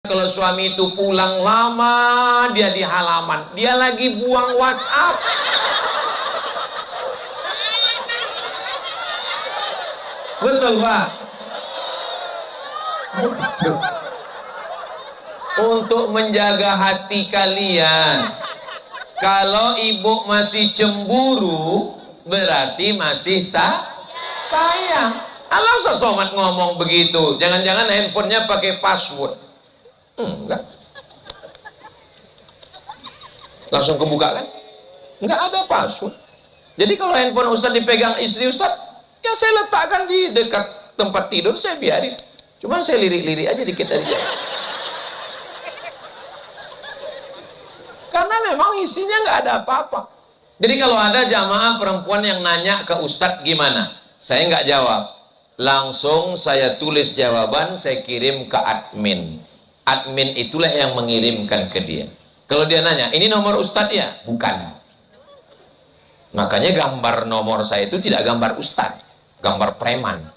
Kalau suami itu pulang lama, dia di halaman, dia lagi buang WhatsApp. Betul, Pak? Betul. Untuk menjaga hati kalian, kalau ibu masih cemburu, berarti masih sayang. Allah sosomat ngomong begitu. Jangan-jangan handphonenya pakai password. Enggak. Langsung kebuka kan? Enggak ada password. Jadi kalau handphone Ustadz dipegang istri Ustadz, ya saya letakkan di dekat tempat tidur, saya biarin. Cuman saya lirik-lirik aja dikit dari dia. Karena memang isinya nggak ada apa-apa. Jadi kalau ada jamaah perempuan yang nanya ke Ustadz gimana, saya nggak jawab. Langsung saya tulis jawaban, saya kirim ke admin. Admin itulah yang mengirimkan ke dia. Kalau dia nanya, ini nomor Ustadz ya? Bukan. Makanya gambar nomor saya itu tidak gambar Ustadz, gambar preman.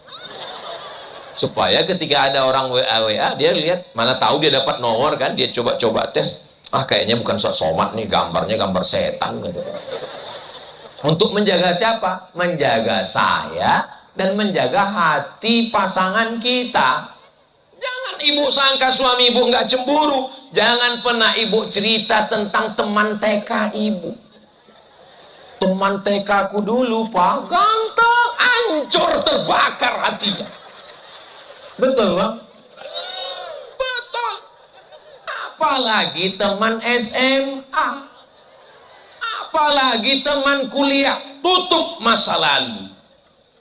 Supaya ketika ada orang WA, dia lihat, mana tahu dia dapat nomor kan, dia coba-coba tes. Kayaknya bukan somat nih, gambarnya gambar setan. Untuk menjaga siapa? Menjaga saya dan menjaga hati pasangan kita. Jangan ibu sangka suami ibu nggak cemburu. Jangan pernah ibu cerita tentang teman TK ibu. Teman TK ku dulu, Pak, ganteng, hancur, terbakar hatinya. Betul, Bang? Betul. Apalagi teman SMA. Apalagi teman kuliah. Tutup masa lalu.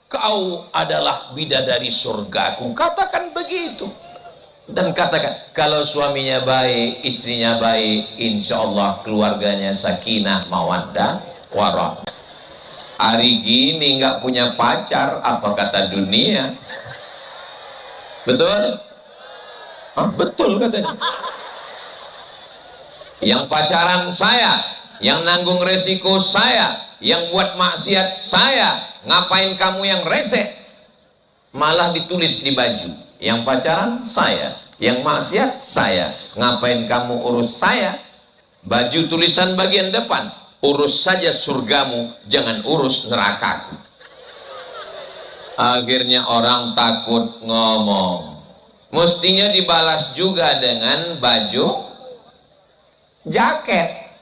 Kau adalah bidadari surgaku. Katakan begitu. Dan katakan, kalau suaminya baik, istrinya baik, insya Allah keluarganya sakinah, mawaddah, warahmah. Hari gini nggak punya pacar, apa kata dunia? Betul? Betul katanya. Yang pacaran saya, yang nanggung resiko saya, yang buat maksiat saya, ngapain kamu yang resek? Malah ditulis di baju. Yang pacaran saya, yang maksiat saya, ngapain kamu urus saya? Baju tulisan bagian depan, urus saja surgamu, jangan urus nerakaku. Akhirnya orang takut ngomong. Mestinya dibalas juga dengan baju jaket.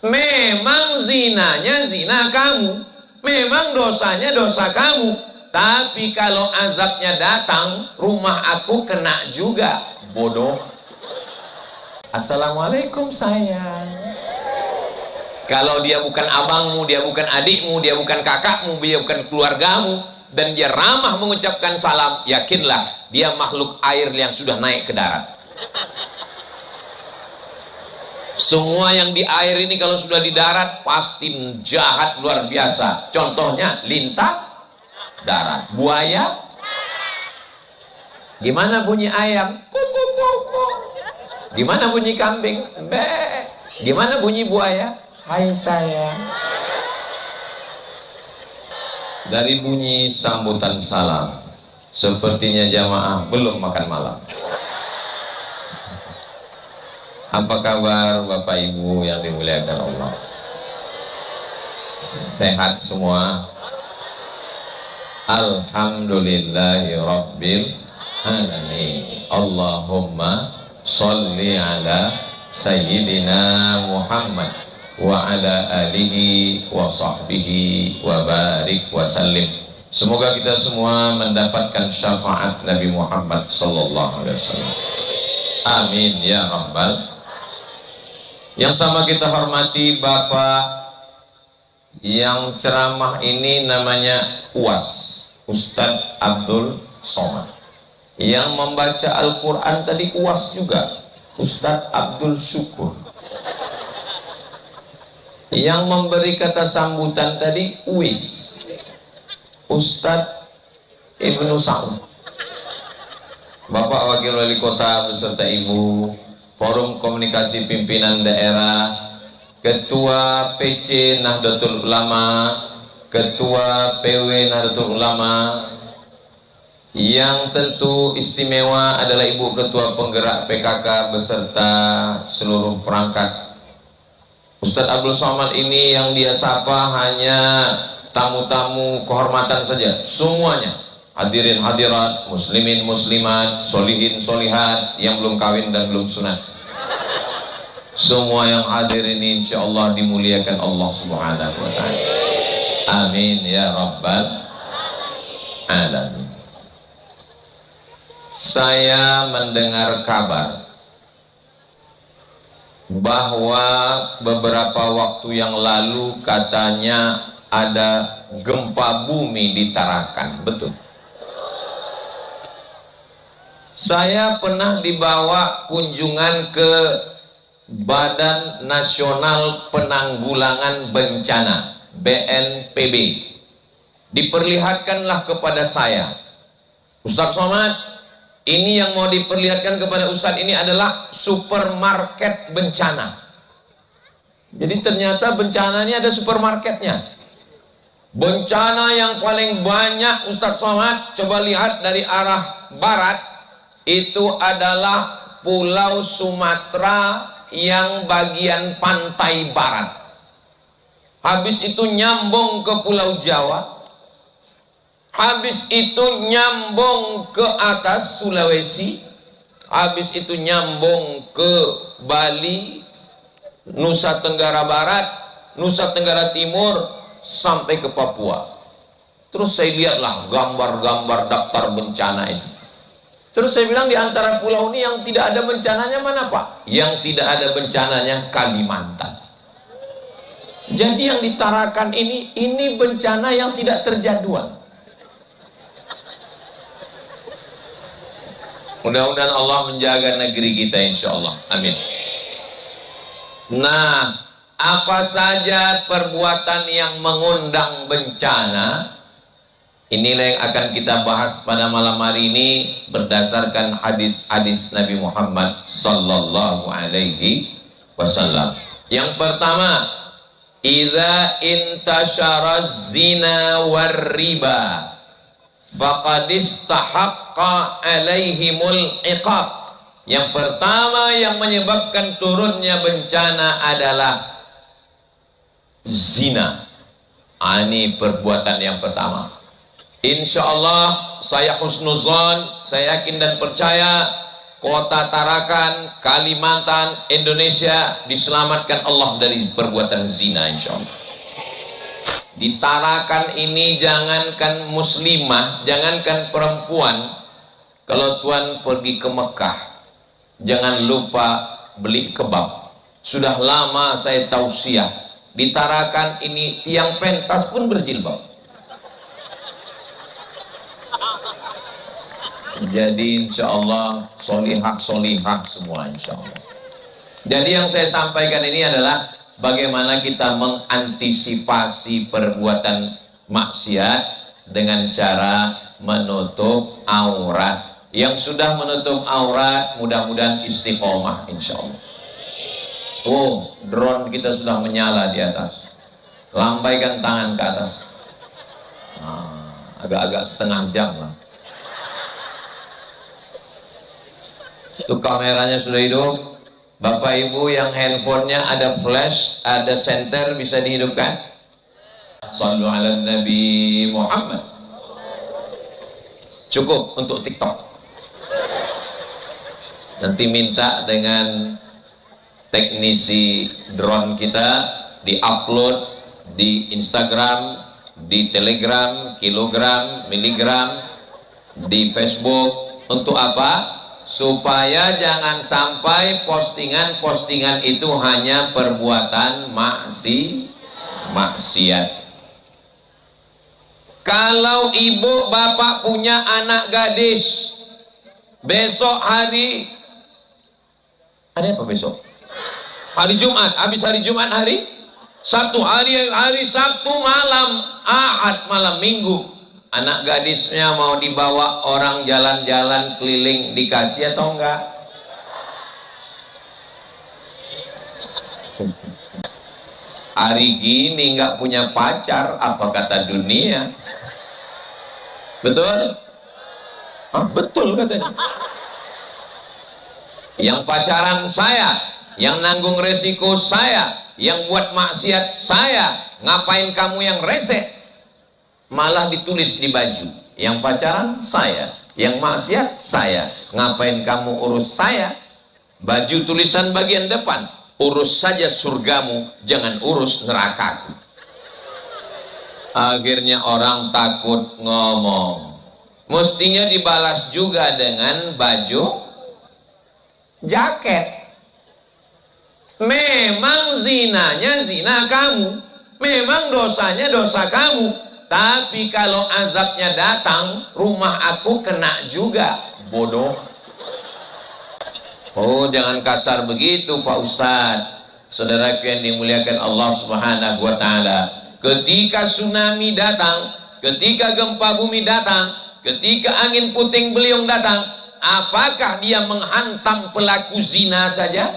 Memang zinanya zina kamu, memang dosanya dosa kamu. Tapi kalau azabnya datang, rumah aku kena juga, bodoh. Assalamualaikum sayang. Kalau dia bukan abangmu, dia bukan adikmu, dia bukan kakakmu, dia bukan keluargamu, dan dia ramah mengucapkan salam, yakinlah dia makhluk air yang sudah naik ke darat. Semua yang di air ini kalau sudah di darat pasti jahat luar biasa. Contohnya lintah darat, buaya. Gimana bunyi ayam? Kuku kuku. Gimana bunyi kambing? Be. Gimana bunyi buaya? Hai sayang. Dari bunyi sambutan salam, sepertinya jamaah belum makan malam. Apa kabar Bapak Ibu yang dimuliakan Allah? Sehat semua? Alhamdulillahirabbil alamin. Allahumma sholli ala sayyidina Muhammad wa ala alihi wa sahbihi wa barik wa sallim. Semoga kita semua mendapatkan syafaat Nabi Muhammad sallallahu alaihi wasallam. Amin ya rabbal. Yang sama kita hormati Bapak yang ceramah ini namanya UAS, Ustadz Abdul Somad. Yang membaca Al-Quran tadi UAS juga, Ustadz Abdul Syukur. Yang memberi kata sambutan tadi UIS, Ustadz Ibnu Sa'ud. Bapak Wakil Wali Kota beserta Ibu, Forum Komunikasi Pimpinan Daerah, Ketua PC Nahdlatul Ulama, Ketua PW Nahdlatul Ulama, Yang tentu istimewa adalah Ibu Ketua Penggerak PKK beserta seluruh perangkat. Ustadz Abdul Somad ini yang dia sapa hanya tamu-tamu kehormatan saja, semuanya hadirin hadirat, muslimin muslimat, solihin solihat, yang belum kawin dan belum sunat, semua yang hadir ini insya Allah dimuliakan Allah Subhanahu wa ta'ala. Amin ya rabbal alamin. Saya mendengar kabar bahwa beberapa waktu yang lalu katanya ada gempa bumi di Tarakan, betul? Saya pernah dibawa kunjungan ke Badan Nasional Penanggulangan Bencana BNPB. Diperlihatkanlah kepada saya, Ustadz Somad, ini yang mau diperlihatkan kepada Ustadz ini adalah supermarket bencana. Jadi ternyata bencana ini ada supermarketnya. Bencana yang paling banyak Ustadz Somad, coba lihat dari arah barat, itu adalah Pulau Sumatera yang bagian pantai barat. Habis itu nyambung ke Pulau Jawa. Habis itu nyambung ke atas Sulawesi, habis itu nyambung ke Bali, Nusa Tenggara Barat, Nusa Tenggara Timur, sampai ke Papua. Terus saya lihatlah gambar-gambar daftar bencana itu. Terus saya bilang, di antara pulau ini yang tidak ada bencananya mana Pak? Yang tidak ada bencananya Kalimantan. Jadi yang ditarakan ini bencana yang tidak terjadwal. Mudah-mudahan Allah menjaga negeri kita insya Allah. Amin. Nah, apa saja perbuatan yang mengundang bencana, inilah yang akan kita bahas pada malam hari ini berdasarkan hadis-hadis Nabi Muhammad sallallahu alaihi wasallam. Yang pertama, idza intasharaz zina war riba faqad istahaqqa alaihimul iqab. Yang pertama yang menyebabkan turunnya bencana adalah zina. Ini perbuatan yang pertama. Insya Allah saya husnuzon, saya yakin dan percaya kota Tarakan, Kalimantan, Indonesia diselamatkan Allah dari perbuatan zina insya Allah. Di Tarakan ini jangankan muslimah, jangankan perempuan, kalau Tuan pergi ke Mekah jangan lupa beli kebab. Sudah lama saya tausiah, di Tarakan ini tiang pentas pun berjilbab. Jadi insya Allah solihah semua insya Allah. Jadi yang saya sampaikan ini adalah bagaimana kita mengantisipasi perbuatan maksiat dengan cara menutup aurat. Yang sudah menutup aurat mudah-mudahan istiqomah insya Allah. Oh, drone kita sudah menyala di atas. Lambaikan tangan ke atas. Agak-agak setengah jam lah. Itu kameranya sudah hidup. Bapak Ibu yang handphonenya ada flash, ada senter, bisa dihidupkan. Sallu ala Nabi Muhammad. Cukup untuk TikTok. Nanti minta dengan teknisi drone kita di-upload di Instagram, di Telegram, kilogram, miligram, di Facebook. Untuk apa? Supaya jangan sampai postingan-postingan itu hanya perbuatan maksiat. Kalau ibu bapak punya anak gadis, besok hari ada apa besok? Hari Jumat, habis hari Jumat hari Sabtu, hari Sabtu malam, Ahad malam, Minggu. Anak gadisnya mau dibawa orang jalan-jalan keliling, dikasih atau enggak? Hari gini enggak punya pacar, apa kata dunia? Betul? Hah, betul katanya. Yang pacaran saya, yang nanggung resiko saya, yang buat maksiat saya, ngapain kamu yang rese? Malah ditulis di baju, yang pacaran saya, yang maksiat saya, ngapain kamu urus saya? Baju tulisan bagian depan, urus saja surgamu, jangan urus nerakaku. Akhirnya orang takut ngomong. Mestinya dibalas juga dengan baju jaket. Memang zinanya zina kamu, memang dosanya dosa kamu, tapi kalau azabnya datang, rumah aku kena juga, bodoh. Oh, jangan kasar begitu Pak Ustadz. Saudaraku yang dimuliakan Allah Subhanahu wa Ta'ala, ketika tsunami datang, ketika gempa bumi datang, ketika angin puting beliung datang, apakah dia menghantam pelaku zina saja?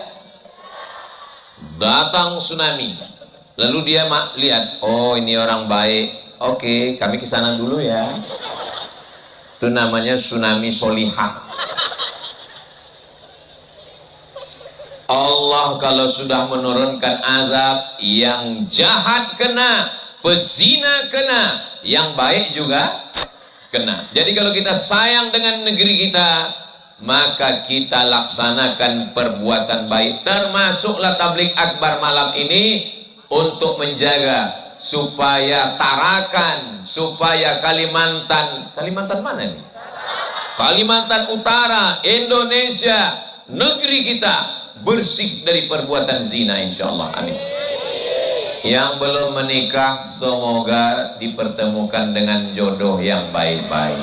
Datang tsunami, lalu dia lihat, oh ini orang baik, oke, kami ke sana dulu ya. Itu namanya tsunami solihah. Allah kalau sudah menurunkan azab, yang jahat kena, pezina kena, yang baik juga kena. Jadi kalau kita sayang dengan negeri kita, maka kita laksanakan perbuatan baik, termasuklah tabligh akbar malam ini untuk menjaga supaya Tarakan, supaya Kalimantan mana nih? Kalimantan Utara, Indonesia, negeri kita bersih dari perbuatan zina, insyaallah, amin. Yang belum menikah semoga dipertemukan dengan jodoh yang baik-baik.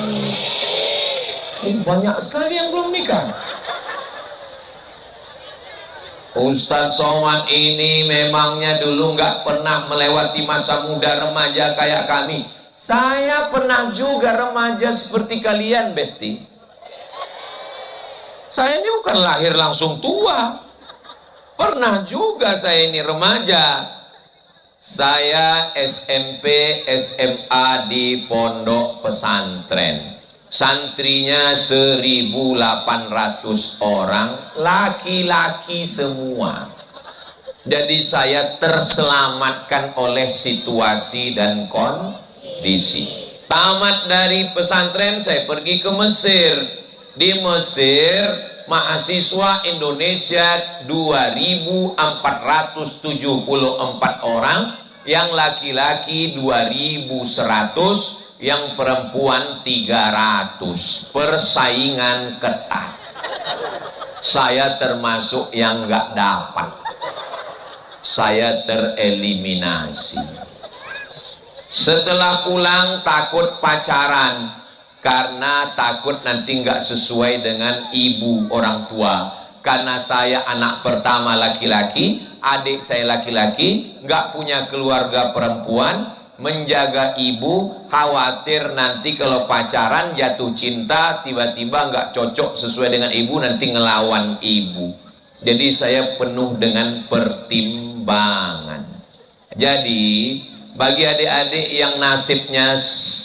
Banyak sekali yang belum nikah. Ustadz Somad ini memangnya dulu nggak pernah melewati masa muda remaja kayak kami. Saya pernah juga remaja seperti kalian, Besti. Saya ini bukan lahir langsung tua. Pernah juga saya ini remaja. Saya SMP, SMA di pondok pesantren. Santrinya 1.800 orang, laki-laki semua. Jadi saya terselamatkan oleh situasi dan kondisi. Tamat dari pesantren, saya pergi ke Mesir. Di Mesir, mahasiswa Indonesia 2.474 orang, yang laki-laki 2.100, yang perempuan 300. Persaingan ketat. Saya termasuk yang nggak dapat. Saya tereliminasi. Setelah pulang takut pacaran, karena takut nanti nggak sesuai dengan ibu orang tua. Karena saya anak pertama laki-laki, adik saya laki-laki, nggak punya keluarga perempuan, menjaga ibu, khawatir nanti kalau pacaran jatuh cinta, tiba-tiba nggak cocok sesuai dengan ibu, nanti ngelawan ibu. Jadi saya penuh dengan pertimbangan. Jadi bagi adik-adik yang nasibnya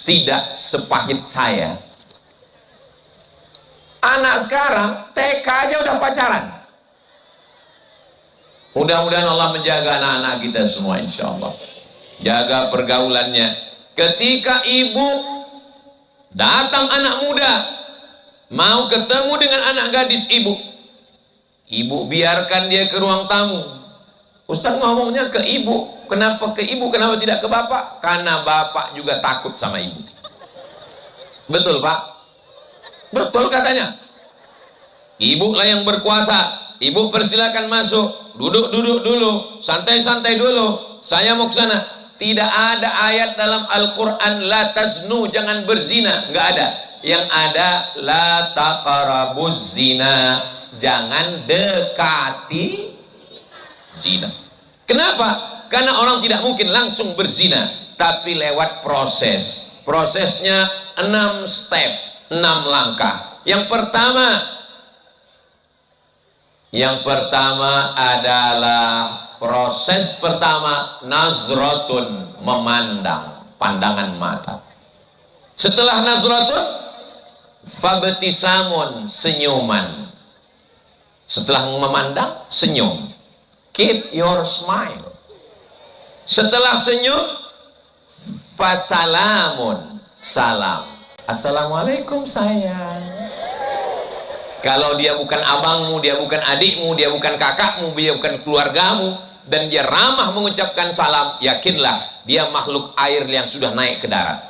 tidak sepahit saya, anak sekarang TK aja udah pacaran. Mudah-mudahan Allah menjaga anak-anak kita semua, insya Allah. Jaga pergaulannya. Ketika ibu datang anak muda mau ketemu dengan anak gadis ibu, ibu biarkan dia ke ruang tamu. Ustaz ngomongnya ke ibu, kenapa ke ibu, kenapa tidak ke bapak? Karena bapak juga takut sama ibu. Betul Pak? Betul katanya. Ibu lah yang berkuasa. Ibu persilakan masuk, duduk-duduk dulu, santai-santai dulu, saya mau ke sana. Tidak ada ayat dalam Al-Quran la taznu, jangan berzina, nggak ada. Yang ada la taqrabuz zina, jangan dekati zina. Kenapa? Karena orang tidak mungkin langsung berzina, tapi lewat proses. Prosesnya 6 step, 6 langkah. Yang pertama adalah proses pertama, nazratun, memandang, pandangan mata. Setelah nazratun, fabtisamun, senyuman. Setelah memandang, senyum. Keep your smile. Setelah senyum, fasalamun, salam. Assalamualaikum sayang. Kalau dia bukan abangmu, dia bukan adikmu, dia bukan kakakmu, dia bukan keluargamu, dan dia ramah mengucapkan salam, yakinlah dia makhluk air yang sudah naik ke darat.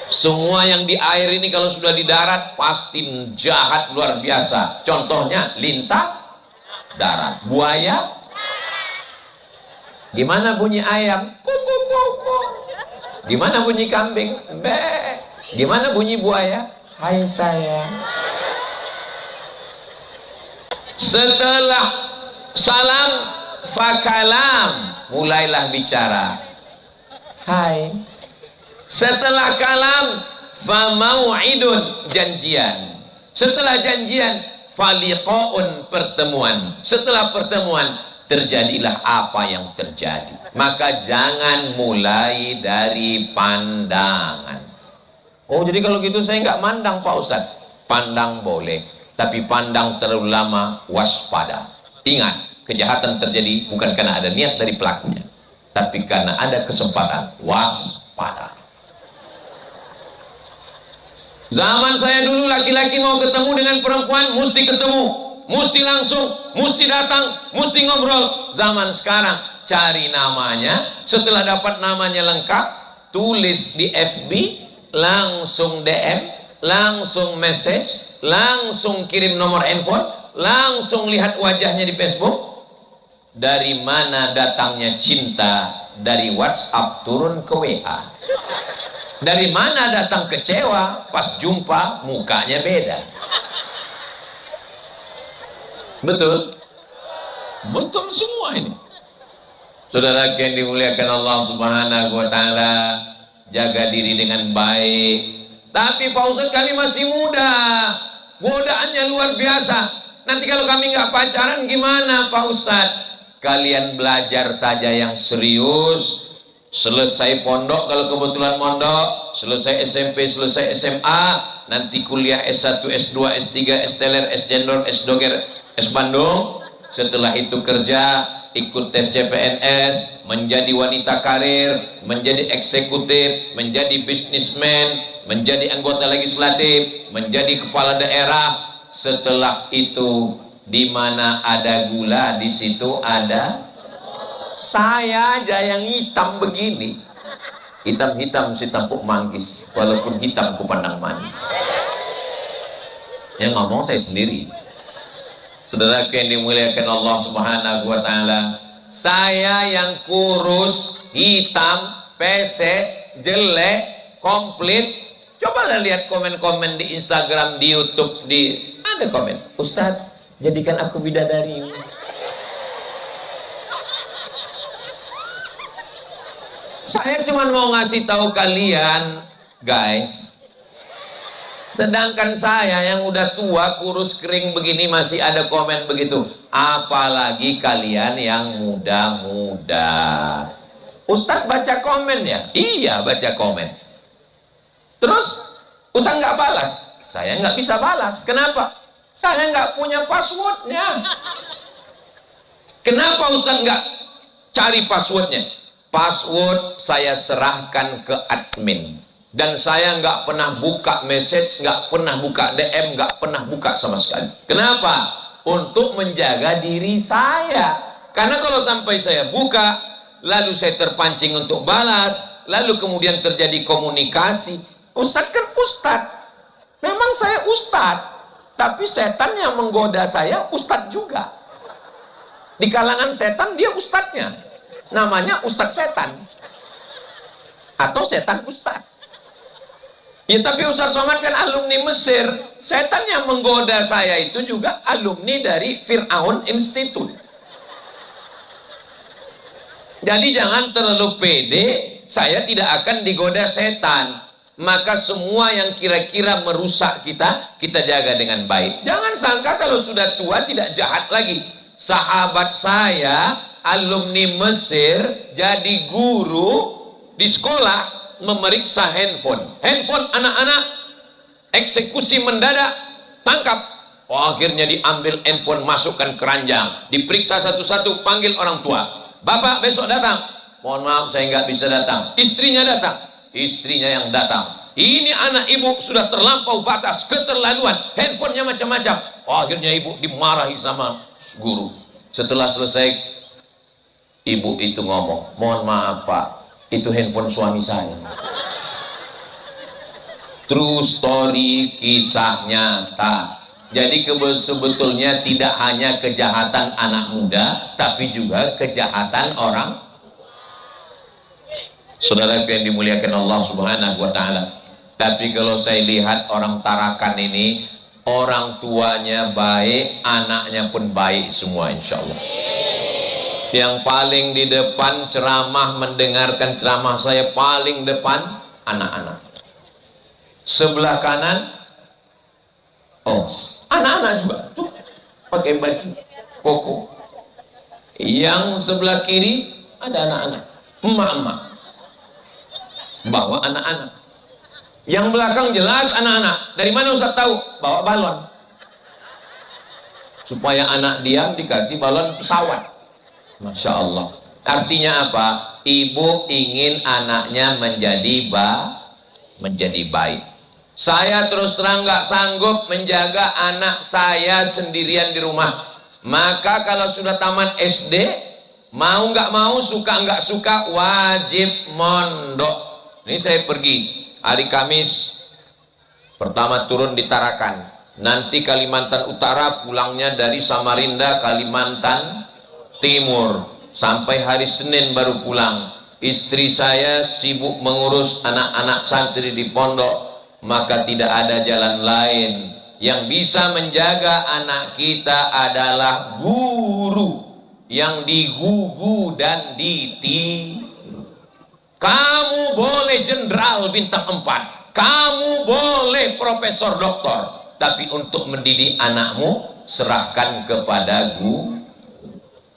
Semua yang di air ini kalau sudah di darat pasti jahat luar biasa. Contohnya lintah darat, buaya. Gimana bunyi ayam? Kuku kuku. Gimana bunyi kambing? Be. Gimana bunyi buaya? Hai sayang. Setelah salam fakalam, mulailah bicara. Hai. Setelah kalam famau'idun, janjian. Setelah janjian faliqaun, pertemuan. Setelah pertemuan terjadilah apa yang terjadi. Maka jangan mulai dari pandangan. Oh, jadi kalau gitu saya nggak mandang Pak Ustadz. Pandang boleh, tapi pandang terlalu lama waspada. Ingat, kejahatan terjadi bukan karena ada niat dari pelakunya, tapi karena ada kesempatan. Waspada. Zaman saya dulu, laki-laki mau ketemu dengan perempuan mesti ketemu, mesti langsung, mesti datang, mesti ngobrol. Zaman sekarang cari namanya, setelah dapat namanya lengkap, tulis di FB, langsung DM, langsung message, langsung kirim nomor handphone, langsung lihat wajahnya di Facebook. Dari mana datangnya cinta? Dari WhatsApp turun ke WA. Dari mana datang kecewa? Pas jumpa mukanya beda. Betul? Betul semua ini. Saudara yang dimuliakan Allah Subhanahu wa Ta'ala, jaga diri dengan baik. Tapi Pak Ustadz, kami masih muda, godaannya luar biasa. Nanti kalau kami nggak pacaran gimana Pak Ustadz? Kalian belajar saja yang serius. Selesai pondok kalau kebetulan mondok, selesai SMP, selesai SMA, nanti kuliah S1, S2, S3, S-Teler, S-Cendol, S-Doger, S-Bandung. Setelah itu kerja, ikut tes CPNS, menjadi wanita karir, menjadi eksekutif, menjadi bisnismen, menjadi anggota legislatif, menjadi kepala daerah. Setelah itu, di mana ada gula, di situ ada. Saya aja yang hitam begini, hitam-hitam si tampuk manggis, walaupun hitam ku pandang manis. Yang ngomong saya sendiri. Saudara yang dimuliakan Allah Subhanahu wa Ta'ala, saya yang kurus, hitam, pesek, jelek, komplit. Cobalah lihat komen-komen di Instagram, di YouTube, ada komen, Ustadz, jadikan aku bidadari. Saya cuma mau ngasih tahu kalian, guys. Sedangkan saya yang udah tua, kurus, kering begini masih ada komen begitu. Apalagi kalian yang muda-muda. Ustadz baca komen ya? Iya, baca komen. Terus Ustadz nggak balas? Saya nggak bisa balas. Kenapa? Saya nggak punya passwordnya. Kenapa Ustadz nggak cari passwordnya? Password saya serahkan ke admin, dan saya nggak pernah buka message, nggak pernah buka DM, nggak pernah buka sama sekali. Kenapa? Untuk menjaga diri saya. Karena kalau sampai saya buka, lalu saya terpancing untuk balas, lalu kemudian terjadi komunikasi. Ustadz kan ustadz, memang saya ustadz, tapi setan yang menggoda saya ustadz juga. Di kalangan setan dia ustadznya. Namanya Ustadz Setan atau Setan Ustadz. Ya, tapi Ustadz Somad kan alumni Mesir. Setan yang menggoda saya itu juga alumni dari Fir'aun Institute. Jadi jangan terlalu pede, saya tidak akan digoda setan. Maka semua yang kira-kira merusak kita, kita jaga dengan baik. Jangan sangka kalau sudah tua tidak jahat lagi. Sahabat saya alumni Mesir jadi guru di sekolah, memeriksa handphone anak-anak, eksekusi mendadak, tangkap. Oh, akhirnya diambil handphone, masukkan keranjang, diperiksa satu-satu, panggil orang tua. Bapak besok datang. Mohon maaf, saya nggak bisa datang. Istrinya datang. Istrinya yang datang. Ini anak ibu sudah terlampau batas, keterlaluan, handphonenya macam-macam. Oh, akhirnya ibu dimarahi sama guru. Setelah selesai, ibu itu ngomong, mohon maaf pak, itu handphone suami saya. True story, kisah nyata. Jadi sebetulnya tidak hanya kejahatan anak muda, tapi juga kejahatan orang. Saudara yang dimuliakan Allah Subhanahu wa Ta'ala. Tapi kalau saya lihat orang Tarakan ini, orang tuanya baik, anaknya pun baik semua, insya Allah. Yang paling di depan ceramah, mendengarkan ceramah saya paling depan anak-anak. Sebelah kanan, oh, anak-anak juga tuh pakai baju koko. Yang sebelah kiri ada anak-anak, emak-emak bawa anak-anak. Yang belakang jelas anak-anak. Dari mana Ustaz tahu? Bawa balon. Supaya anak diam, dikasih balon pesawat. Masya Allah. Artinya apa? Ibu ingin anaknya menjadi baik. Saya terus terang nggak sanggup menjaga anak saya sendirian di rumah. Maka kalau sudah tamat SD, mau nggak mau, suka nggak suka, wajib mondok. Ini saya pergi hari Kamis, pertama turun di Tarakan, nanti Kalimantan Utara, pulangnya dari Samarinda, Kalimantan Timur, sampai hari Senin baru pulang. Istri saya sibuk mengurus anak-anak santri di pondok. Maka tidak ada jalan lain. Yang bisa menjaga anak kita adalah guru yang digugu dan ditiru. Kamu boleh jenderal bintang 4, kamu boleh profesor doktor, tapi untuk mendidik anakmu serahkan kepada guru.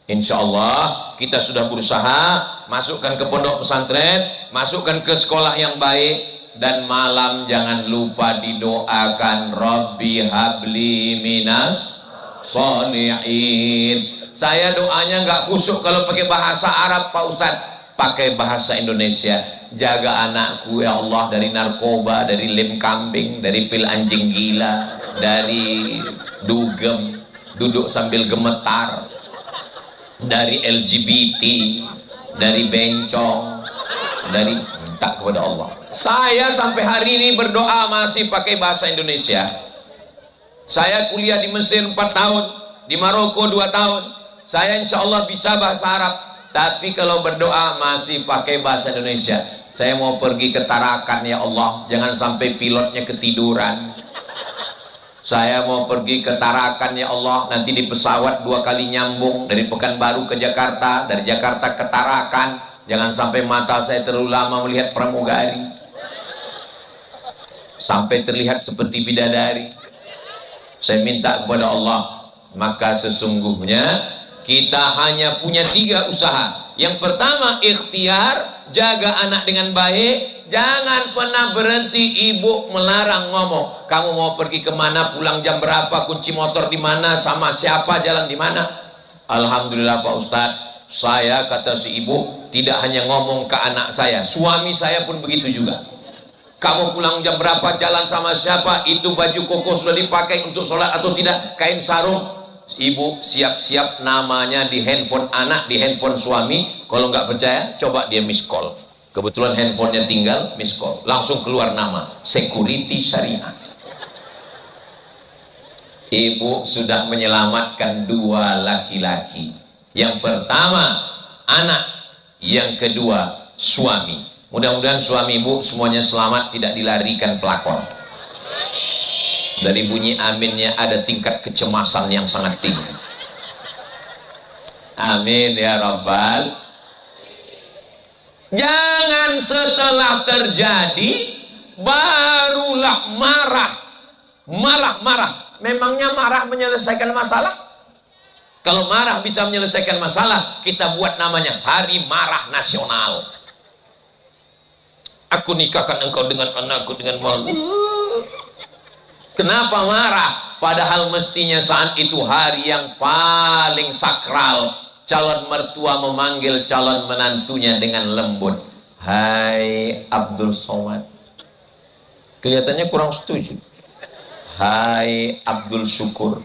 Insya Allah kita sudah berusaha masukkan ke pondok pesantren, masukkan ke sekolah yang baik. Dan malam jangan lupa didoakan, Rabbi habli minas sholihin. Saya doanya nggak khusyuk kalau pakai bahasa Arab Pak Ustadz, pakai bahasa Indonesia. Jaga anakku ya Allah dari narkoba, dari lem kambing, dari pil anjing gila, dari dugem, duduk sambil gemetar, dari LGBT, dari bencong, dari minta kepada Allah. Saya sampai hari ini berdoa masih pakai bahasa Indonesia. Saya kuliah di Mesir 4 tahun, di Maroko 2 tahun. Saya insya Allah bisa bahasa Arab, tapi kalau berdoa masih pakai bahasa Indonesia. Saya mau pergi ke Tarakan ya Allah, jangan sampai pilotnya ketiduran. Saya mau pergi ke Tarakan ya Allah, nanti di pesawat 2 kali nyambung dari Pekanbaru ke Jakarta, dari Jakarta ke Tarakan. Jangan sampai mata saya terlalu lama melihat pramugari, sampai terlihat seperti bidadari. Saya minta kepada Allah, maka sesungguhnya kita hanya punya 3 usaha. Yang pertama, ikhtiar, jaga anak dengan baik. Jangan pernah berhenti ibu melarang ngomong, kamu mau pergi kemana, pulang jam berapa, kunci motor di mana, sama siapa, jalan di mana. Alhamdulillah Pak Ustadz, saya, kata si ibu, tidak hanya ngomong ke anak saya, suami saya pun begitu juga. Kamu pulang jam berapa, jalan sama siapa, itu baju koko sudah dipakai untuk sholat atau tidak, kain sarung. Ibu siap-siap namanya di handphone anak, di handphone suami. Kalau nggak percaya, coba dia miss call. Kebetulan handphonenya tinggal, miss call, langsung keluar nama, security syariah. Ibu sudah menyelamatkan 2 laki-laki. Yang pertama anak, yang kedua suami. Mudah-mudahan suami ibu semuanya selamat, tidak dilarikan pelakor. Dari bunyi aminnya ada tingkat kecemasan yang sangat tinggi. Amin ya Rabbal. Jangan setelah terjadi barulah marah. Memangnya marah menyelesaikan masalah? Kalau marah bisa menyelesaikan masalah, kita buat namanya Hari Marah Nasional. Aku nikahkan engkau dengan anakku dengan malu. Kenapa marah? Padahal mestinya saat itu hari yang paling sakral. Calon mertua memanggil calon menantunya dengan lembut. Hai Abdul Somad. Kelihatannya kurang setuju. Hai Abdul Syukur.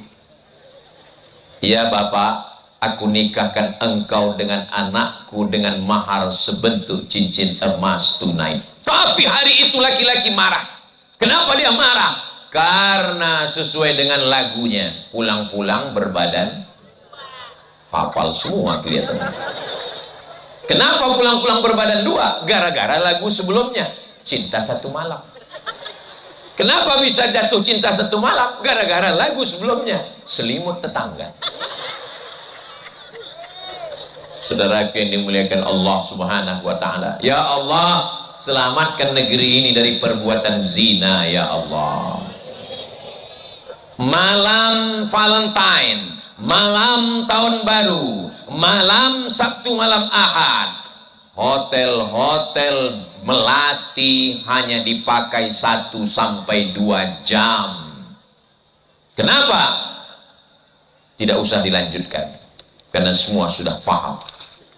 Ya Bapak, aku nikahkan engkau dengan anakku dengan mahar sebentuk cincin emas tunai. Tapi hari itu laki-laki marah. Kenapa dia marah? Karena sesuai dengan lagunya, pulang-pulang berbadan hafal semua kelihatannya. Kenapa pulang-pulang berbadan dua? Gara-gara lagu sebelumnya, Cinta Satu Malam. Kenapa bisa jatuh cinta satu malam? Gara-gara lagu sebelumnya, Selimut Tetangga. Saudaraku yang dimuliakan Allah Subhanahu wa Ta'ala, ya Allah, selamatkan negeri ini dari perbuatan zina, ya Allah. Malam Valentine, malam tahun baru, malam Sabtu, malam Ahad, hotel-hotel melati hanya dipakai 1 sampai 2 jam. Kenapa? Tidak usah dilanjutkan, karena semua sudah paham.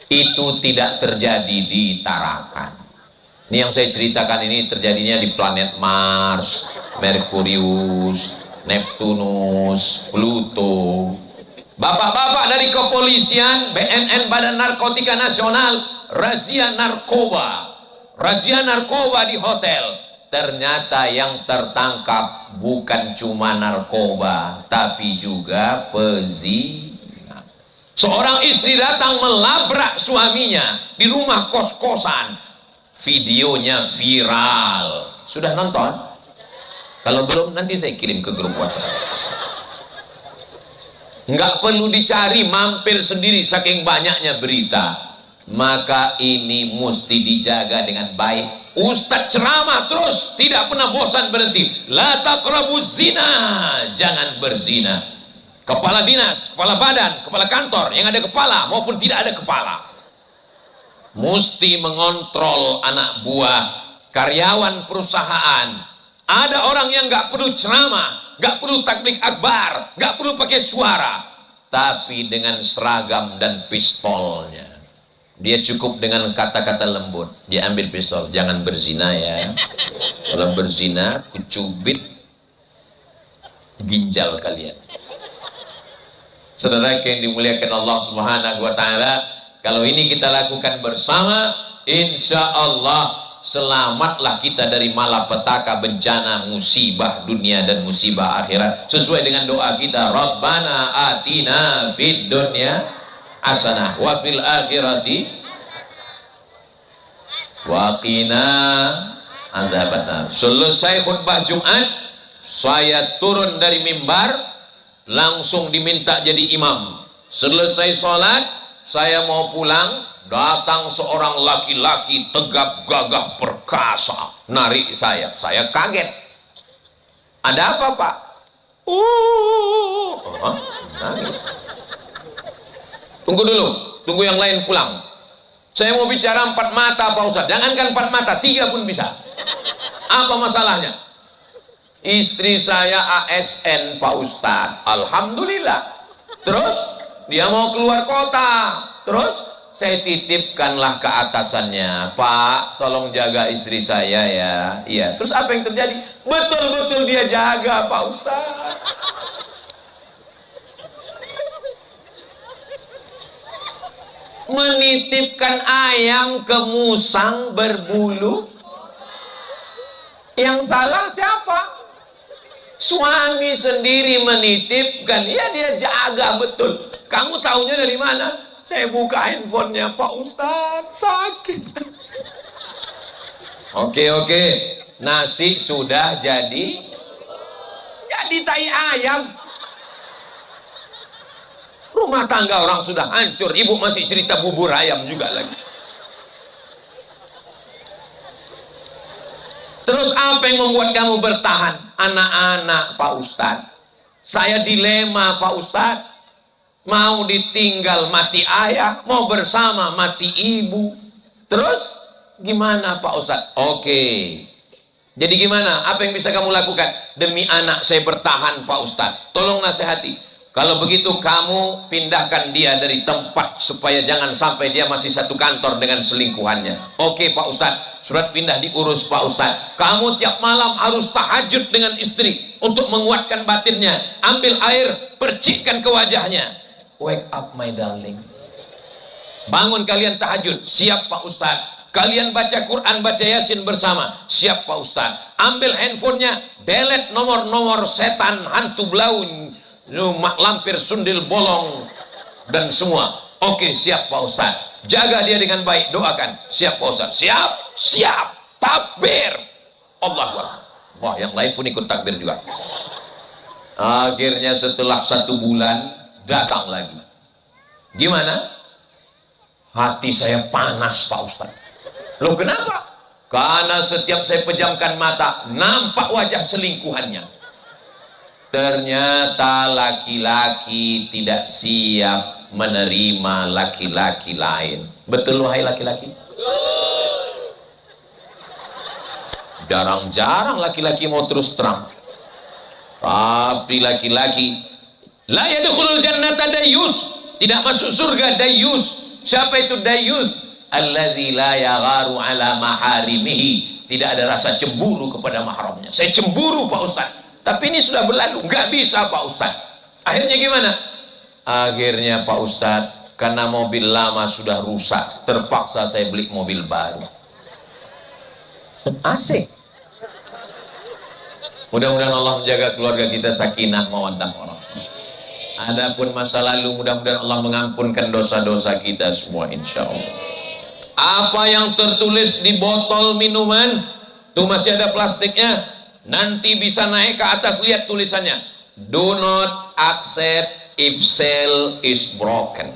Itu tidak terjadi di Tarakan. Ini yang saya ceritakan ini terjadinya di planet Mars, Merkurius, Neptunus, Pluto. Bapak-bapak dari kepolisian, BNN, Badan Narkotika Nasional, razia narkoba di hotel. Ternyata yang tertangkap bukan cuma narkoba, tapi juga pezina. Seorang istri datang melabrak suaminya di rumah kos-kosan. Videonya viral. Sudah nonton? Kalau belum, nanti saya kirim ke grup WhatsApp. Nggak perlu dicari, mampir sendiri saking banyaknya berita. Maka ini mesti dijaga dengan baik. Ustadz ceramah terus, tidak pernah bosan berhenti. La taqrabuz zina, jangan berzina. Kepala dinas, kepala badan, kepala kantor yang ada kepala maupun tidak ada kepala mesti mengontrol anak buah, karyawan perusahaan. Ada orang yang nggak perlu ceramah, nggak perlu takbir akbar, nggak perlu pakai suara, tapi dengan seragam dan pistolnya. Dia cukup dengan kata-kata lembut. Dia ambil pistol, jangan berzina ya. Kalau berzina, kucubit ginjal kalian. Saudara yang dimuliakan Allah Subhanahu wa Ta'ala, kalau ini kita lakukan bersama, insya Allah selamatlah kita dari malapetaka, bencana, musibah dunia dan musibah akhirat, sesuai dengan doa kita, Rabbana atina fid dunya hasanah wa fil akhirati wa qina azabannar. Selesai khutbah Jumat, saya turun dari mimbar, langsung diminta jadi imam. Selesai sholat, saya mau pulang, datang seorang laki-laki tegap gagah perkasa narik saya kaget. Ada apa Pak? Nangis. Tunggu dulu, tunggu yang lain pulang. Saya mau bicara 4 mata Pak Ustadz. Jangankan 4 mata, 3 pun bisa. Apa masalahnya? Istri saya ASN Pak Ustadz. Alhamdulillah. Terus dia mau keluar kota. Terus saya titipkanlah ke atasannya, Pak tolong jaga istri saya ya. Iya. Terus apa yang terjadi? Betul-betul dia jaga Pak Ustadz. Menitipkan ayam ke musang berbulu. Yang salah siapa? Suami sendiri menitipkan, ya dia jaga betul. Kamu taunya dari mana? Saya buka handphonenya Pak Ustadz, sakit. Oke, nasi sudah jadi tai ayam. Rumah tangga orang sudah hancur, ibu masih cerita bubur ayam juga lagi. Terus apa yang membuat kamu bertahan? Anak-anak Pak Ustadz. Saya dilema Pak Ustadz. Mau ditinggal mati ayah, mau bersama mati ibu. Terus Gimana Pak Ustadz? Oke. Jadi gimana? Apa yang bisa kamu lakukan? Demi anak saya bertahan Pak Ustadz. Tolong nasihati. Kalau begitu kamu pindahkan dia dari tempat supaya jangan sampai dia masih satu kantor dengan selingkuhannya. Oke Pak Ustadz, surat pindah diurus Pak Ustadz. Kamu tiap malam harus tahajud dengan istri untuk menguatkan batinnya. Ambil air, percikkan ke wajahnya. Wake up my darling. Bangun kalian tahajud. Siap Pak Ustadz. Kalian baca Quran, baca Yasin bersama. Siap Pak Ustadz. Ambil handphonenya, delete nomor-nomor setan, hantu belaun, mak lampir, sundil bolong dan semua. Oke, siap Pak Ustadz. Jaga dia dengan baik, doakan. Siap Pak Ustadz. Siap, takbir. Allahu Akbar. Wah, yang lain pun ikut takbir juga. Akhirnya setelah 1 bulan datang lagi. Gimana? Hati saya panas Pak Ustadz. Loh kenapa? Karena setiap saya pejamkan mata, nampak wajah selingkuhannya. Ternyata laki-laki tidak siap menerima laki-laki lain. Betul wahai laki-laki? Jarang-jarang laki-laki mau terus terang. Tapi laki-laki la yadkhulul jannata dayyus, tidak masuk surga dayyus. Siapa itu dayyus? Alladzi la yagharu ala maharimihi, tidak ada rasa cemburu kepada mahramnya. Saya cemburu Pak Ustadz, tapi ini sudah berlalu, nggak bisa Pak Ustadz. Akhirnya gimana? Akhirnya Pak Ustadz, karena mobil lama sudah rusak, terpaksa saya beli mobil baru. AC. Mudah-mudahan Allah menjaga keluarga kita sakinah mawaddah warahmah. Adapun masa lalu, mudah-mudahan Allah mengampunkan dosa-dosa kita semua insya Allah. Apa yang tertulis di botol minuman tuh masih ada plastiknya, nanti bisa naik ke atas, lihat tulisannya, do not accept if seal is broken.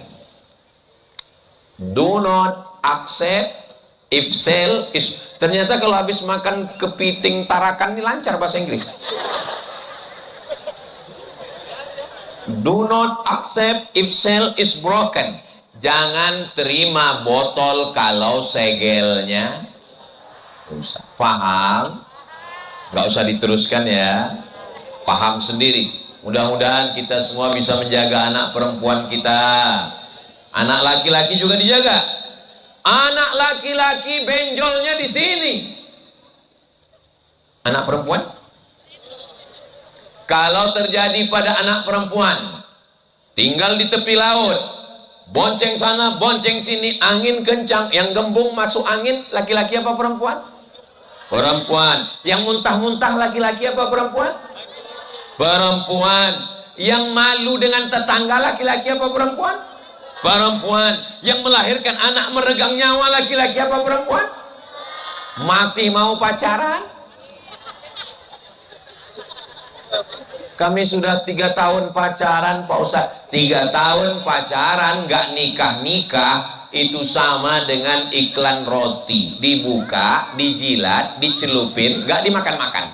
Do not accept if seal is. Ternyata kalau habis makan kepiting tarakan ini lancar bahasa Inggris. Do not accept if seal is broken. Jangan terima botol kalau segelnya rusak. Paham? Gak usah diteruskan ya. Paham sendiri. Mudah-mudahan kita semua bisa menjaga anak perempuan kita. Anak laki-laki juga dijaga. Anak laki-laki benjolnya di sini. Anak perempuan? Kalau terjadi pada anak perempuan, tinggal di tepi laut, bonceng sana, bonceng sini, angin kencang, yang gembung masuk angin, laki-laki apa perempuan? Perempuan. Yang muntah-muntah laki-laki apa perempuan? Perempuan. Yang malu dengan tetangga laki-laki apa perempuan? Perempuan. Yang melahirkan anak meregang nyawa laki-laki apa perempuan? Masih mau pacaran? Kami sudah 3 tahun pacaran Pak Ustadz. 3 tahun pacaran nggak nikah-nikah, itu sama dengan iklan roti, dibuka, dijilat, dicelupin, nggak dimakan-makan.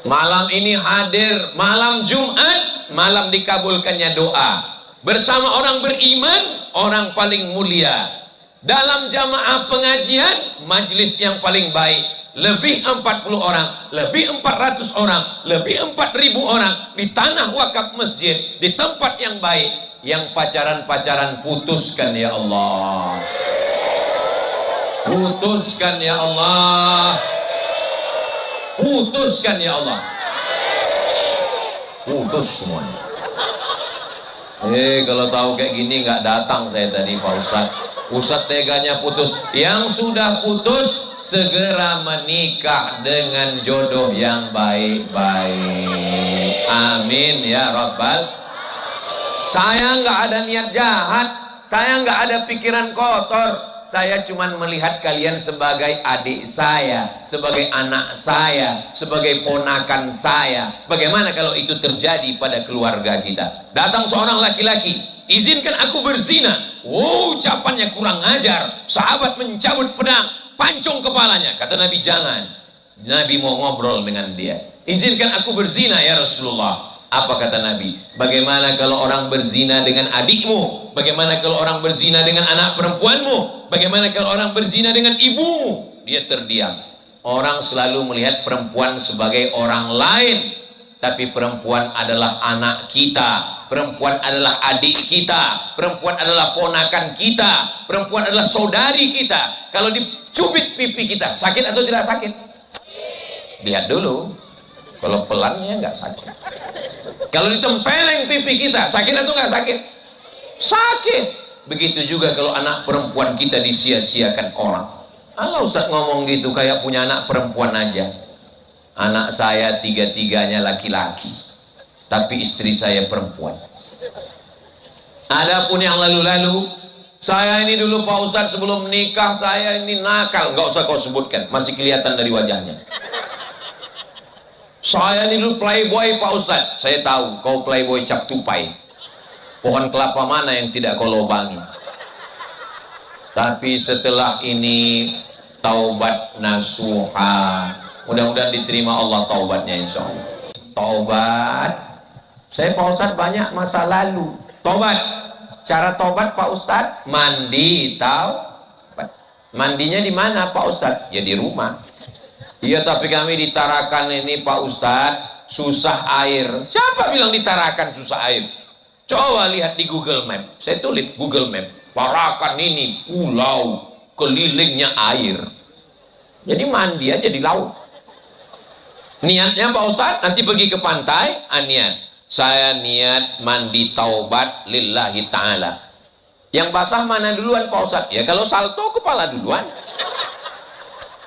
Malam ini hadir malam Jumat, malam dikabulkannya doa bersama orang beriman, orang paling mulia dalam jamaah pengajian, majelis yang paling baik. Lebih 40 orang, lebih 400 orang, lebih 4.000 orang di tanah wakaf masjid, di tempat yang baik. Yang pacaran-pacaran putuskan ya Allah, putuskan ya Allah, putuskan ya Allah, putus semuanya. Kalau tahu kayak gini nggak datang saya tadi Pak Ustadz. Ustadz teganya putus. Yang sudah putus segera menikah dengan jodoh yang baik-baik. Amin ya Rabbal. Saya nggak ada niat jahat, saya nggak ada pikiran kotor. Saya cuma melihat kalian sebagai adik saya, sebagai anak saya, sebagai ponakan saya. Bagaimana kalau itu terjadi pada keluarga kita? Datang seorang laki-laki, izinkan aku berzina. Wow, ucapannya kurang ajar. Sahabat mencabut pedang, pancung kepalanya. Kata Nabi, jangan. Nabi mau ngobrol dengan dia. Izinkan aku berzina ya Rasulullah. Apa kata Nabi? Bagaimana kalau orang berzina dengan adikmu? Bagaimana kalau orang berzina dengan anak perempuanmu? Bagaimana kalau orang berzina dengan ibumu? Dia terdiam. Orang selalu melihat perempuan sebagai orang lain, tapi perempuan adalah anak kita, perempuan adalah adik kita, perempuan adalah ponakan kita, perempuan adalah saudari kita. Kalau dicubit pipi kita, sakit atau tidak sakit? Lihat dulu. Kalau pelannya nggak sakit. Kalau ditempeleng pipi kita, sakit atau nggak sakit? Sakit. Begitu juga kalau anak perempuan kita disia-siakan orang. Allah Ustaz ngomong gitu kayak punya anak perempuan aja. Anak saya tiga-tiganya laki-laki, tapi istri saya perempuan. Adapun yang lalu-lalu, saya ini dulu Pak Ustaz sebelum menikah saya ini nakal. Nggak usah kau sebutkan, masih kelihatan dari wajahnya. Saya ini dulu playboy Pak Ustaz. Saya tahu kau playboy cap tupai. Pohon kelapa mana yang tidak kau lobangi? Tapi setelah ini taubat nasuha. Mudah-mudahan diterima Allah taubatnya insya Allah. Taubat. Saya Pak Ustaz banyak masa lalu. Taubat. Cara taubat Pak Ustaz, mandi taubat. Mandinya di mana Pak Ustaz? Ya di rumah. Iya tapi kami di Tarakan ini Pak Ustadz susah air. Siapa bilang di Tarakan susah air? Coba lihat di Google Map. Saya tulis Google Map. Tarakan ini pulau kelilingnya air. Jadi mandi aja di laut. Niatnya Pak Ustadz nanti pergi ke pantai. Niat. Saya niat mandi taubat lillahi ta'ala. Yang basah mana duluan Pak Ustadz? Ya kalau salto kepala duluan.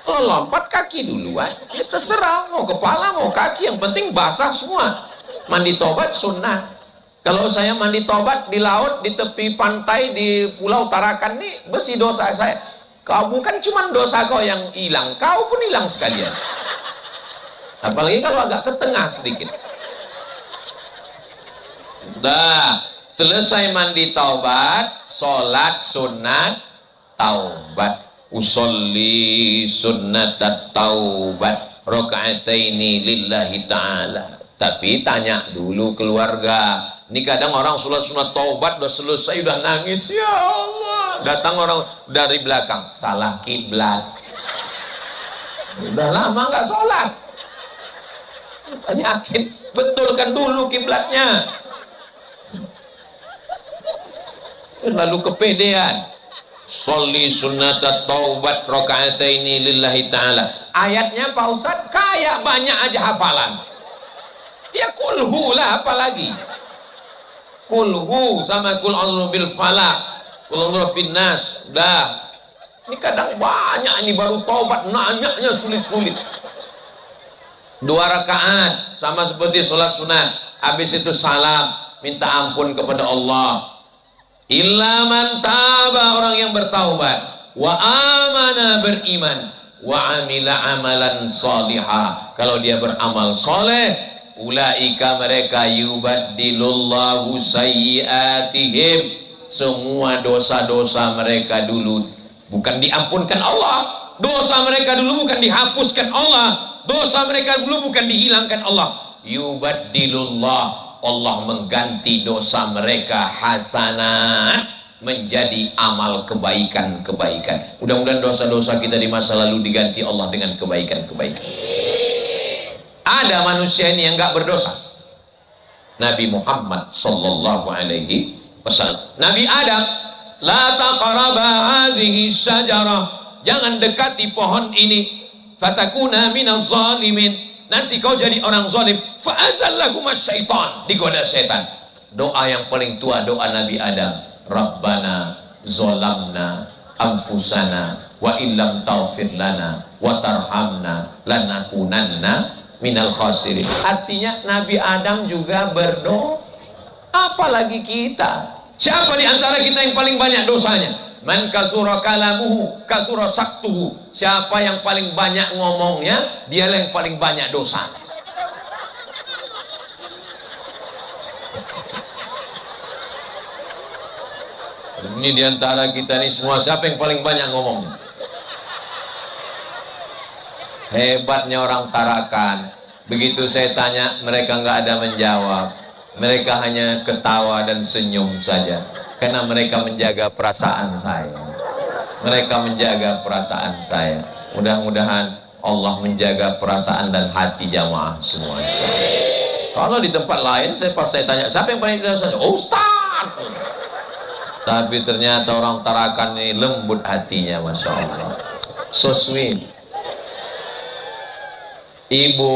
Kalau lompat kaki duluan, ya terserah mau kepala mau kaki, yang penting basah semua. Mandi tobat sunnah. Kalau saya mandi tobat di laut, di tepi pantai, di pulau Tarakan nih bersih dosa saya. Kau bukan cuma dosa kau yang hilang, kau pun hilang sekalian. Apalagi kalau agak ke tengah sedikit. Udah selesai mandi taubat, sholat sunat taubat. Usolli sunnatat taubat rakaataini lillahi ta'ala. Tapi tanya dulu keluarga. Ini kadang orang sholat sunat taubat udah selesai udah nangis, ya Allah. Datang orang dari belakang, salah kiblat. Udah lama nggak sholat. Yakin betulkan dulu kiblatnya. Lalu kepedean. Sholli sunnatat taubat rakaataini lillahi ta'ala. Ayatnya Pak Ustadz kayak banyak aja hafalan. Ya kulhu lah apalagi. Kulhu sama kul a'udzu bil falaq, kul a'udzu bin nas. Udah. Ini kadang banyak ini baru taubat nanyanya sulit-sulit. 2 rakaat sama seperti sholat sunat. Habis itu salam, minta ampun kepada Allah. Illa man taba, orang yang bertaubat, wa amana, beriman, wa amila amalan salihah, kalau dia beramal soleh, ulaika, mereka, yubaddilullahu sayyiatihim, semua dosa-dosa mereka dulu bukan diampunkan Allah, dosa mereka dulu bukan dihapuskan Allah, dosa mereka dulu bukan dihilangkan Allah. Yubaddilullah, Allah mengganti dosa mereka hasanat menjadi amal kebaikan-kebaikan. Mudah-mudahan dosa-dosa kita di masa lalu diganti Allah dengan kebaikan-kebaikan. Ada manusia ini yang nggak berdosa. Nabi Muhammad sallallahu alaihi wasallam. Nabi Adam, la taqraba hadhihi syajarah, jangan dekati pohon ini, fatakuna minaz zalimin, nanti kau jadi orang zalim. Fa'azallahumas syaitan, digoda setan. Doa yang paling tua doa Nabi Adam, Rabbana zolamna anfusana wa illam taghfir lana wa tarhamna lanakunanna minal khasirin. Artinya Nabi Adam juga berdoa, apalagi kita. Siapa di antara kita yang paling banyak dosanya? Man kasura kalamuhu kasura saktuhu. Siapa yang paling banyak ngomongnya, dialah yang paling banyak dosa. Ini diantara kita nih semua, siapa yang paling banyak ngomongnya? Hebatnya orang Tarakan. Begitu saya tanya, mereka nggak ada menjawab. Mereka hanya ketawa dan senyum saja, karena mereka menjaga perasaan saya. Mereka menjaga perasaan saya. Mudah-mudahan Allah menjaga perasaan dan hati jamaah semua. Kalau di tempat lain, pas saya tanya, siapa yang paling dewasa? Oh, Ustaz. Tapi ternyata orang Tarakan ini lembut hatinya, Masya Allah. So sweet. Ibu,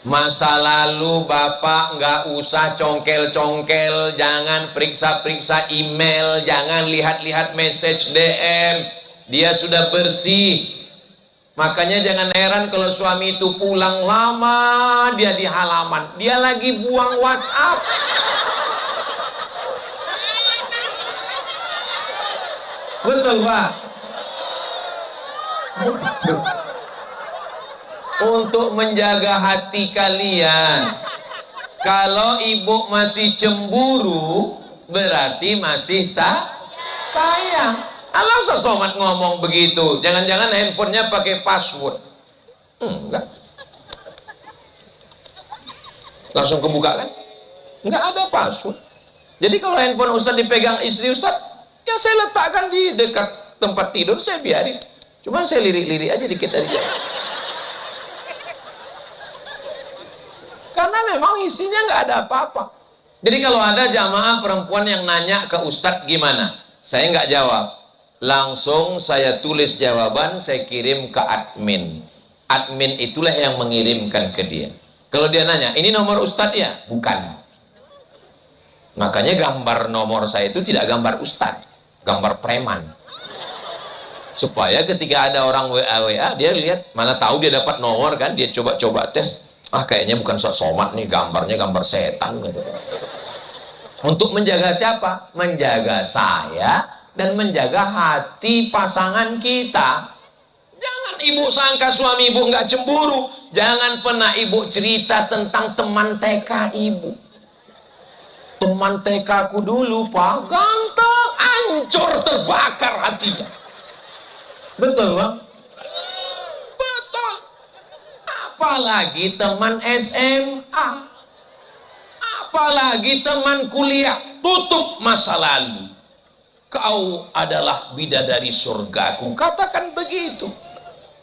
masa lalu Bapak nggak usah congkel-congkel, jangan periksa-periksa email, jangan lihat-lihat message DM. Dia sudah bersih. Makanya jangan heran kalau suami itu pulang lama, dia di halaman, dia lagi buang WhatsApp. Betul, Pak? Betul. Untuk menjaga hati kalian, kalau ibu masih cemburu, berarti masih sayang. Allah sosomat ngomong begitu. Jangan-jangan handphonenya pakai password. Enggak. Langsung kebuka kan? Enggak ada password. Jadi kalau handphone Ustaz dipegang istri Ustaz, ya saya letakkan di dekat tempat tidur, saya biarin. Cuman saya lirik-lirik aja dikit dari dia. Karena memang isinya nggak ada apa-apa. Jadi kalau ada jamaah perempuan yang nanya ke Ustadz gimana, saya nggak jawab. Langsung saya tulis jawaban, saya kirim ke admin. Admin itulah yang mengirimkan ke dia. Kalau dia nanya, ini nomor Ustadz ya? Bukan. Makanya gambar nomor saya itu tidak gambar Ustadz, gambar preman. Supaya ketika ada orang WA, dia lihat, mana tahu dia dapat nomor kan, dia coba-coba tes. Ah, kayaknya bukan somat nih, gambarnya gambar setan gitu. Untuk menjaga siapa? Menjaga saya dan menjaga hati pasangan kita. Jangan ibu sangka suami ibu nggak cemburu. Jangan pernah ibu cerita tentang teman TK ibu. Teman TK ku dulu, Pak, ganteng, hancur, terbakar hatinya. Betul, Bang? Betul. Apalagi teman SMA, apalagi teman kuliah. Tutup masa lalu. Kau adalah bidadari surgaku, katakan begitu.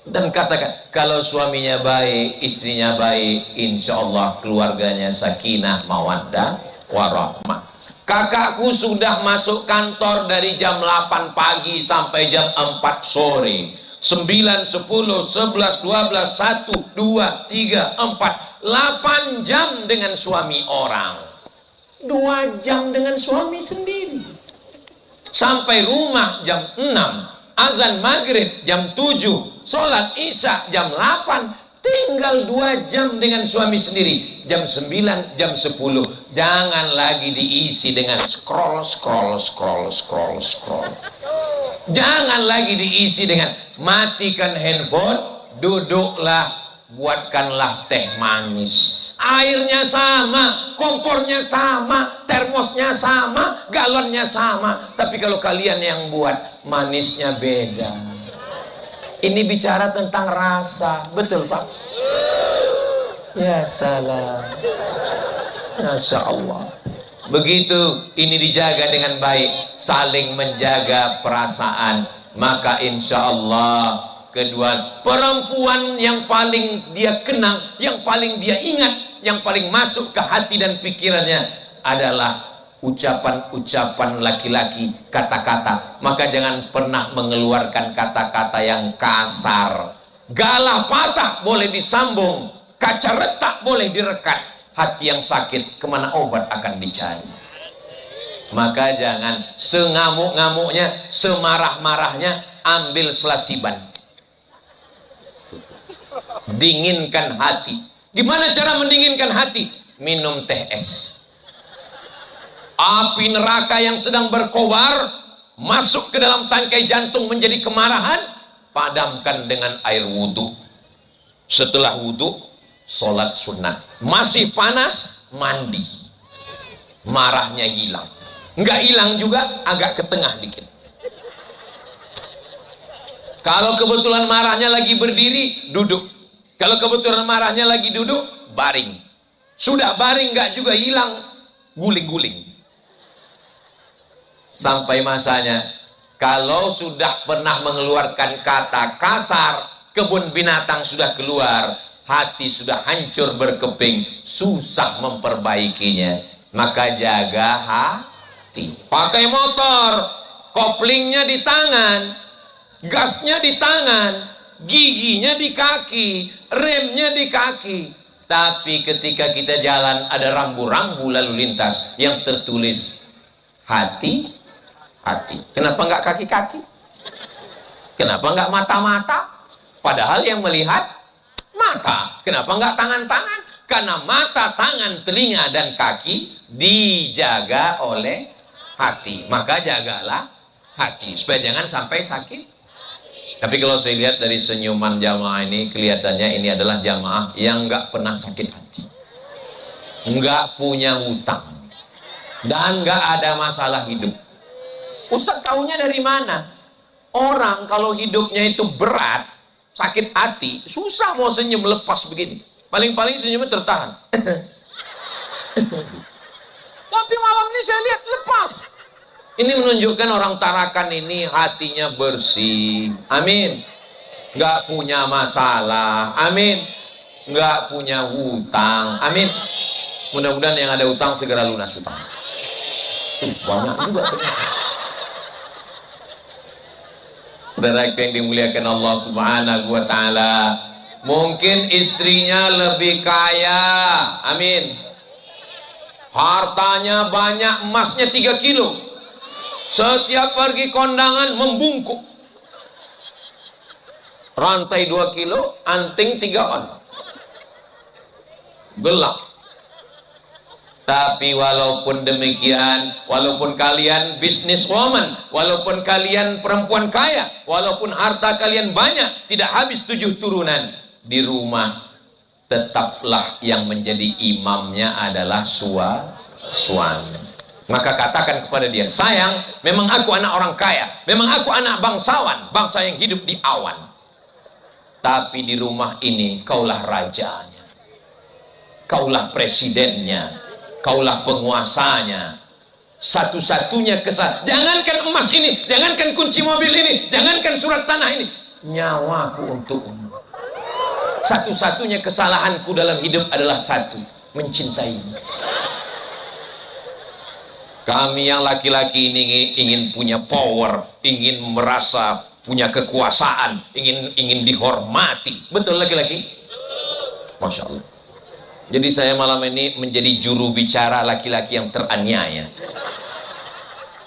Dan katakan, kalau suaminya baik, istrinya baik, insya Allah keluarganya sakinah, mawaddah, warahmah. Kakakku sudah masuk kantor dari jam 8 pagi sampai jam 4 sore. 9, 10, 11, 12, 1, 2, 3, 4. 8 jam dengan suami orang. 2 jam dengan suami sendiri. Sampai rumah jam 6, azan maghrib jam 7, sholat isya jam 8, tinggal 2 jam dengan suami sendiri. Jam 9, jam 10, jangan lagi diisi dengan scroll. Jangan lagi diisi dengan matikan handphone, duduklah, buatkanlah teh manis. Airnya sama, kompornya sama, termosnya sama, galonnya sama. Tapi kalau kalian yang buat, manisnya beda. Ini bicara tentang rasa. Betul, Pak? Ya salam. Masya Allah. Begitu ini dijaga dengan baik, saling menjaga perasaan, maka insya Allah kedua perempuan yang paling dia kenang, yang paling dia ingat, yang paling masuk ke hati dan pikirannya adalah ucapan-ucapan laki-laki, kata-kata. Maka jangan pernah mengeluarkan kata-kata yang kasar. Galah patah boleh disambung, kaca retak boleh direkat. Hati yang sakit, kemana obat akan dicari? Maka jangan sengamuk-ngamuknya, semarah-marahnya, ambil selasiban. Dinginkan hati. Gimana cara mendinginkan hati? Minum teh es. Api neraka yang sedang berkobar masuk ke dalam tangkai jantung menjadi kemarahan, padamkan dengan air wudhu. Setelah wudhu, sholat sunat. Masih panas, mandi. Marahnya hilang. Nggak hilang juga, agak ke tengah dikit. Kalau kebetulan marahnya lagi berdiri, duduk. Kalau kebetulan marahnya lagi duduk, baring. Sudah baring nggak juga hilang, guling-guling. Sampai masanya, kalau sudah pernah mengeluarkan kata kasar, kebun binatang sudah keluar, hati sudah hancur berkeping, susah memperbaikinya. Maka jaga hati. Pakai motor, koplingnya di tangan, gasnya di tangan, giginya di kaki, remnya di kaki. Tapi ketika kita jalan ada rambu-rambu lalu lintas yang tertulis hati. Kenapa nggak kaki-kaki? Kenapa nggak mata-mata? Padahal yang melihat mata. Kenapa nggak tangan-tangan? Karena mata, tangan, telinga, dan kaki dijaga oleh hati. Maka jagalah hati supaya jangan sampai sakit. Tapi kalau saya lihat dari senyuman jamaah ini, kelihatannya ini adalah jamaah yang nggak pernah sakit hati, nggak punya hutang, dan nggak ada masalah hidup. Ustaz tahunya dari mana? Orang kalau hidupnya itu berat, sakit hati, susah mau senyum lepas begini. Paling-paling senyumnya tertahan. Tapi malam ini saya lihat lepas. Ini menunjukkan orang Tarakan ini hatinya bersih. Amin. Nggak punya masalah. Amin. Nggak punya hutang. Amin. Mudah-mudahan yang ada hutang segera lunas hutang. Banyak juga. Saudara yang dimuliakan Allah Subhanahu wa Ta'ala, mungkin istrinya lebih kaya, amin, hartanya banyak, emasnya 3 kilo, setiap pergi kondangan membungkuk, rantai 2 kilo, anting 3 on, gelap. Tapi walaupun demikian, walaupun kalian businesswoman, walaupun kalian perempuan kaya, walaupun harta kalian banyak, tidak habis 7 turunan, di rumah tetaplah yang menjadi imamnya adalah suami. Maka katakan kepada dia, sayang, memang aku anak orang kaya, memang aku anak bangsawan, bangsa yang hidup di awan. Tapi di rumah ini kaulah rajanya, kaulah presidennya, kaulah penguasanya, satu-satunya kesalahan. Jangankan emas ini, jangankan kunci mobil ini, jangankan surat tanah ini, nyawaku untukmu. Satu-satunya kesalahanku dalam hidup adalah satu, mencintaimu. Kami yang laki-laki ini ingin punya power, ingin merasa punya kekuasaan, ingin dihormati. Betul laki-laki? Masya Allah. Jadi saya malam ini menjadi juru bicara laki-laki yang teraniaya.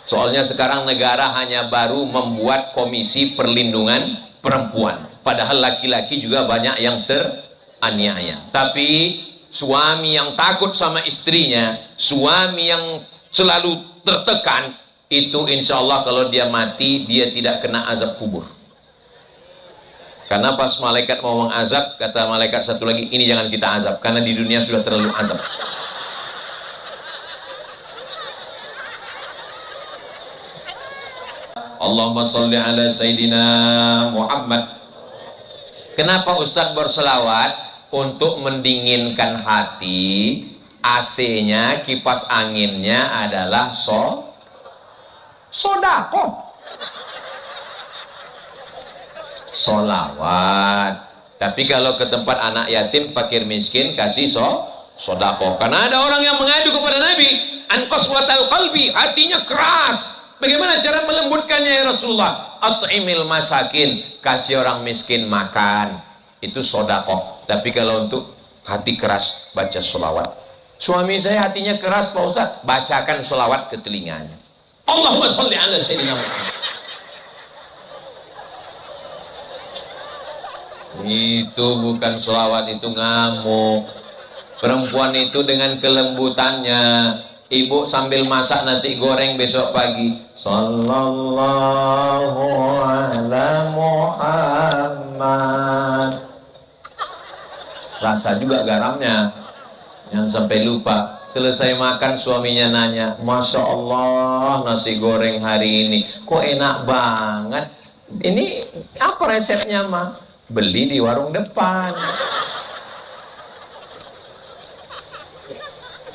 Soalnya sekarang negara hanya baru membuat komisi perlindungan perempuan, padahal laki-laki juga banyak yang teraniaya. Tapi suami yang takut sama istrinya, suami yang selalu tertekan, itu insya Allah kalau dia mati dia tidak kena azab kubur. Karena pas malaikat mau mengazab, kata malaikat satu lagi, ini jangan kita azab, karena di dunia sudah terlalu azab. Allahumma salli ala Sayyidina Muhammad. Kenapa Ustadz berselawat? Untuk mendinginkan hati. AC-nya, kipas anginnya adalah sodako. Solawat. Tapi kalau ke tempat anak yatim, fakir miskin, kasih sodako. Karena ada orang yang mengadu kepada Nabi, an qaswatal qalbi, hatinya keras. Bagaimana cara melembutkannya ya Rasulullah? At'imil masakin, kasih orang miskin makan, itu sodako. Tapi kalau untuk hati keras, baca solawat. Suami saya hatinya keras Pak Ustadz, bacakan solawat ke telinganya. Allahumma sholli ala Sayyidina Muhammad. Itu bukan selawat, itu ngamuk. Perempuan itu dengan kelembutannya, ibu sambil masak nasi goreng besok pagi, sallallahu ala Muhammad, rasa juga garamnya, jangan sampai lupa. Selesai makan suaminya nanya, Masya Allah nasi goreng hari ini kok enak banget, ini apa resepnya mah? Beli di warung depan.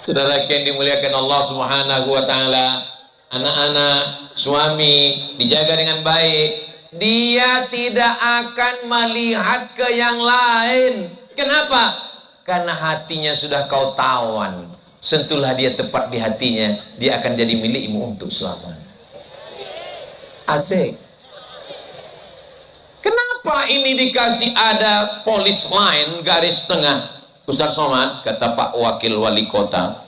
Saudara yang dimuliakan Allah Subhanahu wa taala, anak-anak, suami dijaga dengan baik. Dia tidak akan melihat ke yang lain. Kenapa? Karena hatinya sudah kau tawan. Sentuhlah dia tepat di hatinya, dia akan jadi milikmu untuk selamanya. Asik. Kenapa ini dikasih ada polis line, garis tengah? Ustaz Somad, kata Pak Wakil Wali Kota,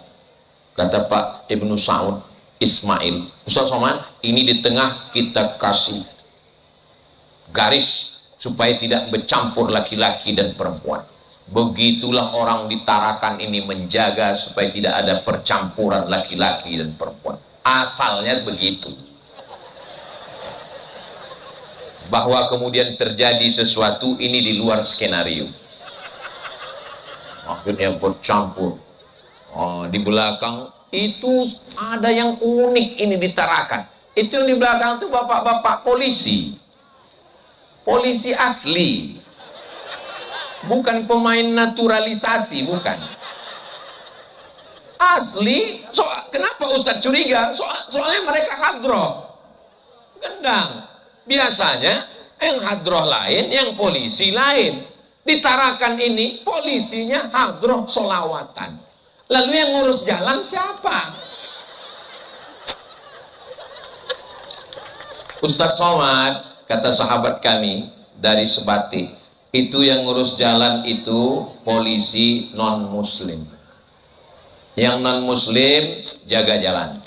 kata Pak Ibnu Saud Ismail, Ustaz Somad, ini di tengah kita kasih garis supaya tidak bercampur laki-laki dan perempuan. Begitulah orang di Tarakan ini menjaga supaya tidak ada percampuran laki-laki dan perempuan. Asalnya begitu. Bahwa kemudian terjadi sesuatu ini di luar skenario. Akhirnya bercampur. Oh, di belakang itu ada yang unik ini di Tarakan. Itu yang di belakang itu bapak-bapak polisi. Polisi asli, bukan pemain naturalisasi, bukan. Asli. Kenapa Ustadz curiga? Soalnya mereka hadroh, gendang. Biasanya yang hadroh lain, yang polisi lain. Di Tarakan ini polisinya hadroh solawatan. Lalu yang ngurus jalan siapa? Ustadz Somad, kata sahabat kami dari Sebatik, itu yang ngurus jalan itu polisi non muslim. Yang non muslim jaga jalan,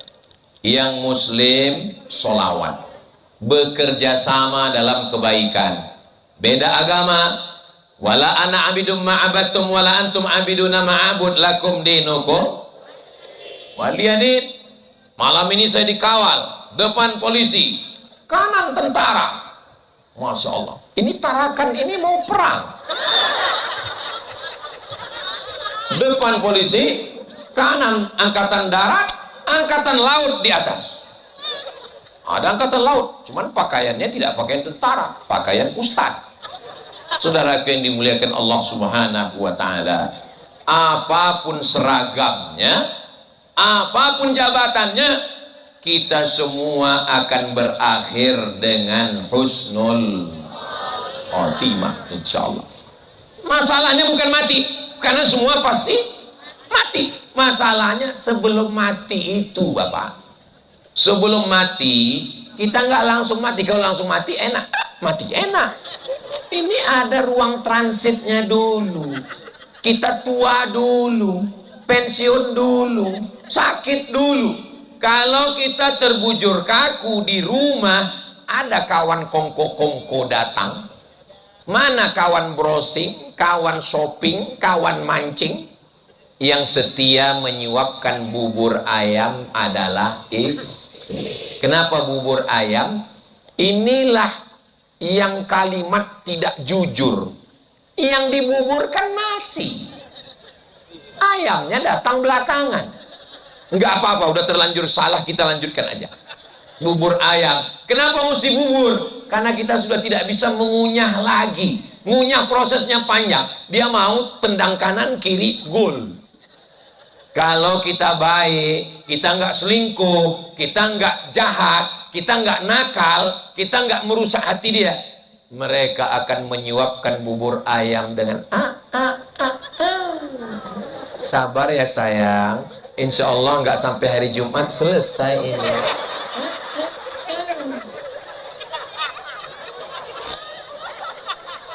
yang muslim solawat, bekerja sama dalam kebaikan. Beda agama, wala ana abidum ma'abattum wala antum abiduna ma'abud lakum dinukum waliyadin. Malam ini saya dikawal, depan polisi, kanan tentara. Masya Allah, ini Tarakan ini mau perang. Depan polisi, kanan angkatan darat, angkatan laut di atas. Ada angkatan laut, cuman pakaiannya tidak pakaian tentara, pakaian ustadz. Saudara yang dimuliakan Allah Subhanahu wa taala, apapun seragamnya, apapun jabatannya, kita semua akan berakhir dengan husnul khotimah insyaallah. Masalahnya bukan mati, karena semua pasti mati. Masalahnya sebelum mati itu, Bapak. Sebelum mati, kita nggak langsung mati. Kalau langsung mati enak, mati enak. Ini ada ruang transitnya dulu. Kita tua dulu, pensiun dulu, sakit dulu. Kalau kita terbujur kaku di rumah, ada kawan kongko-kongko datang. Mana kawan browsing, kawan shopping, kawan mancing? Yang setia menyuapkan bubur ayam adalah istri. Kenapa bubur ayam? Inilah yang kalimat tidak jujur. Yang dibuburkan nasi. Ayamnya datang belakangan. Enggak apa-apa, udah terlanjur salah, kita lanjutkan aja. Bubur ayam. Kenapa mesti bubur? Karena kita sudah tidak bisa mengunyah lagi. Ngunyah prosesnya panjang. Dia mau tendang kanan, kiri, gol. Kalau kita baik, kita nggak selingkuh, kita nggak jahat, kita nggak nakal, kita nggak merusak hati dia, mereka akan menyuapkan bubur ayam dengan sabar ya sayang, insya Allah nggak sampai hari Jumat selesai ini.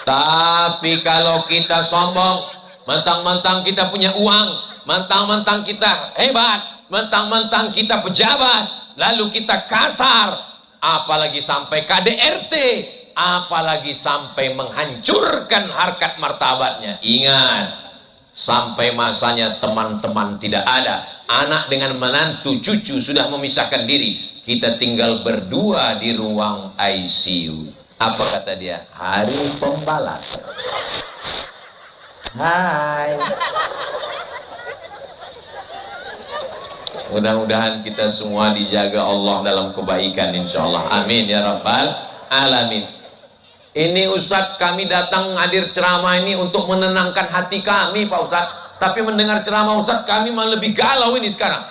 Tapi kalau kita sombong, mentang-mentang kita punya uang, mentang-mentang kita hebat, mentang-mentang kita pejabat, lalu kita kasar, apalagi sampai KDRT, apalagi sampai menghancurkan harkat martabatnya. Ingat, sampai masanya teman-teman tidak ada, anak dengan menantu cucu sudah memisahkan diri, kita tinggal berdua di ruang ICU. Apa kata dia? Hari pembalasan. Hai. Mudah-mudahan kita semua dijaga Allah dalam kebaikan insyaallah. Amin ya rabbal alamin. Ini Ustadz, kami datang hadir ceramah ini untuk menenangkan hati kami Pak Ustadz. Tapi mendengar ceramah Ustaz, kami malah lebih galau ini sekarang.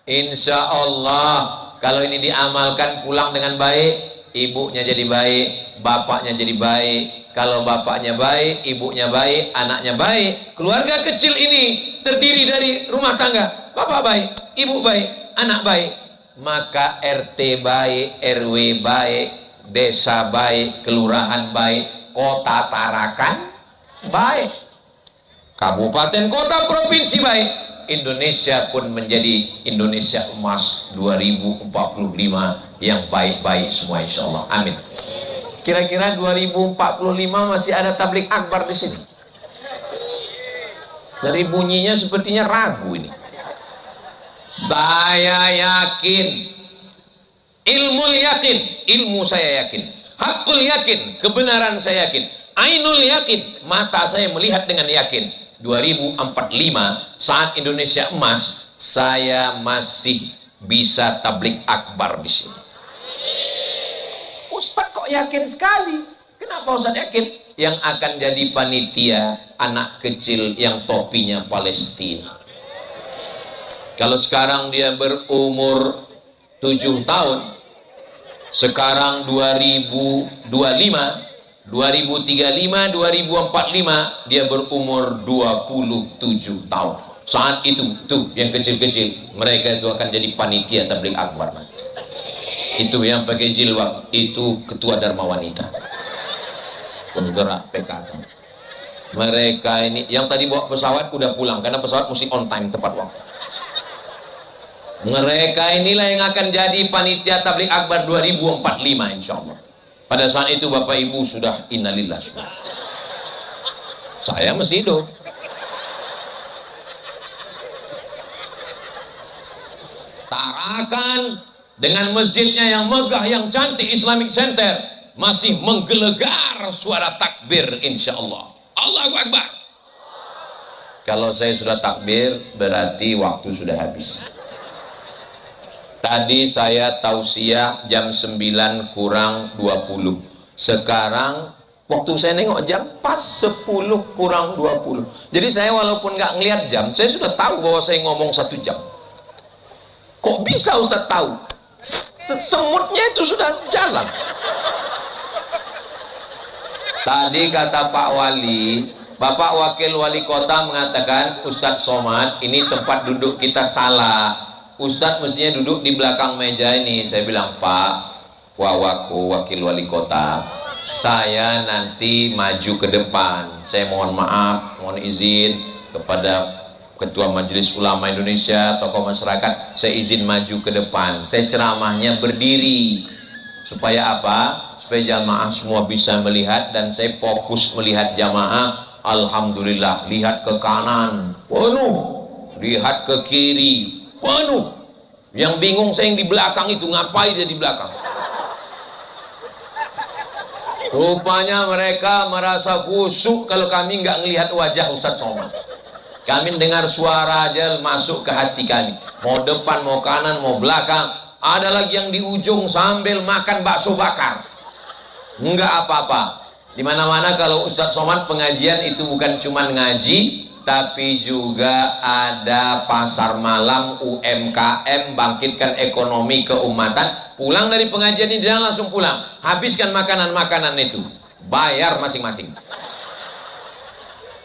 Insya Allah kalau ini diamalkan, pulang dengan baik, ibunya jadi baik, bapaknya jadi baik. Kalau bapaknya baik, ibunya baik, anaknya baik, keluarga kecil ini terdiri dari rumah tangga, bapak baik, ibu baik, anak baik, maka RT baik, RW baik, desa baik, kelurahan baik, kota Tarakan baik, kabupaten kota provinsi baik, Indonesia pun menjadi Indonesia emas 2045 yang baik-baik semua, insya Allah, amin. Kira-kira 2045 masih ada tablik akbar di sini? Dari bunyinya sepertinya ragu ini. Saya yakin, ilmu saya yakin, hakul yakin, kebenaran saya yakin, ainul yakin, mata saya melihat dengan yakin. 2045 saat Indonesia emas, saya masih bisa tablik akbar di sini. Ustaz kok yakin sekali? Kenapa Ustaz yakin? Yang akan jadi panitia anak kecil yang topinya Palestina. Kalau sekarang dia berumur 7 tahun, sekarang 2025, 2035, 2045, dia berumur 27 tahun. Saat itu, tuh yang kecil-kecil, mereka itu akan jadi panitia tabligh akbar. Itu yang pakai jilbab, itu ketua Dharma Wanita, penggerak PKK. Mereka ini yang tadi bawa pesawat udah pulang karena pesawat mesti on time, tepat waktu. Mereka inilah yang akan jadi panitia tabligh akbar 2045 insya Allah. Pada saat itu Bapak Ibu sudah innalillah sudah. Saya masih hidup. Tarakan dengan masjidnya yang megah, yang cantik, Islamic Center, masih menggelegar suara takbir insya Allah. Allahu Akbar. Kalau saya sudah takbir, berarti waktu sudah habis. Tadi saya tausiah jam 9 kurang 20. Sekarang waktu saya nengok jam pas 10 kurang 20. Jadi saya walaupun nggak ngelihat jam, saya sudah tahu bahwa saya ngomong 1 jam. Kok bisa Ustaz tahu? Semutnya itu sudah jalan. Tadi kata Pak Wali, Bapak Wakil Wali Kota mengatakan, Ustadz Somad, ini tempat duduk kita salah. Ustadz mestinya duduk di belakang meja ini. Saya bilang, Pak Wawaku Wakil Wali Kota, saya nanti maju ke depan. Saya mohon maaf, mohon izin kepada Ketua Majelis Ulama Indonesia, tokoh masyarakat, saya izin maju ke depan. Saya ceramahnya berdiri. Supaya apa? Supaya jamaah semua bisa melihat dan saya fokus melihat jamaah. Alhamdulillah, lihat ke kanan penuh, lihat ke kiri penuh. Yang bingung saya yang di belakang itu, ngapain dia di belakang? Rupanya mereka merasa khusyuk kalau kami nggak ngelihat wajah Ustadz Somad. Kami dengar suara aja masuk ke hati kami. Mau depan, mau kanan, mau belakang. Ada lagi yang di ujung sambil makan bakso bakar. Enggak apa-apa. Dimana-mana kalau Ustadz Somad pengajian itu bukan cuma ngaji, tapi juga ada pasar malam, UMKM, bangkitkan ekonomi keumatan. Pulang dari pengajian ini jangan langsung pulang. Habiskan makanan-makanan itu. Bayar masing-masing.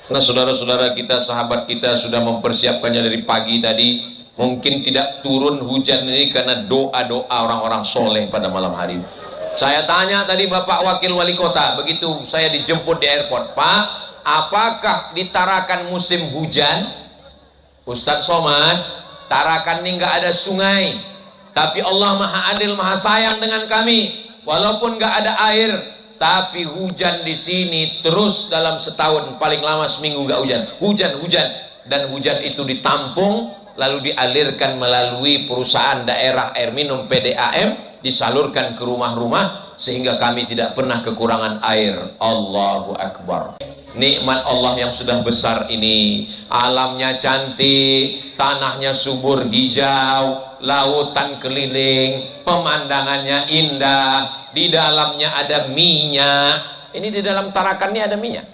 Nah saudara-saudara kita, sahabat kita sudah mempersiapkannya dari pagi tadi. Mungkin tidak turun hujan ini karena doa-doa orang-orang soleh pada malam hari. Saya tanya tadi Bapak Wakil Wali Kota, begitu saya dijemput di airport, Pak, apakah di Tarakan musim hujan? Ustadz Somad, Tarakan ini nggak ada sungai, tapi Allah Maha Adil, Maha Sayang dengan kami. Walaupun nggak ada air, tapi hujan di sini terus dalam setahun, paling lama seminggu nggak hujan, hujan, dan hujan itu ditampung lalu dialirkan melalui perusahaan daerah air minum PDAM, disalurkan ke rumah-rumah sehingga kami tidak pernah kekurangan air. Allahu Akbar. Nikmat Allah yang sudah besar ini, alamnya cantik, tanahnya subur hijau, lautan keliling, pemandangannya indah, di dalamnya ada minyak. Ini di dalam Tarakan ini ada minyak.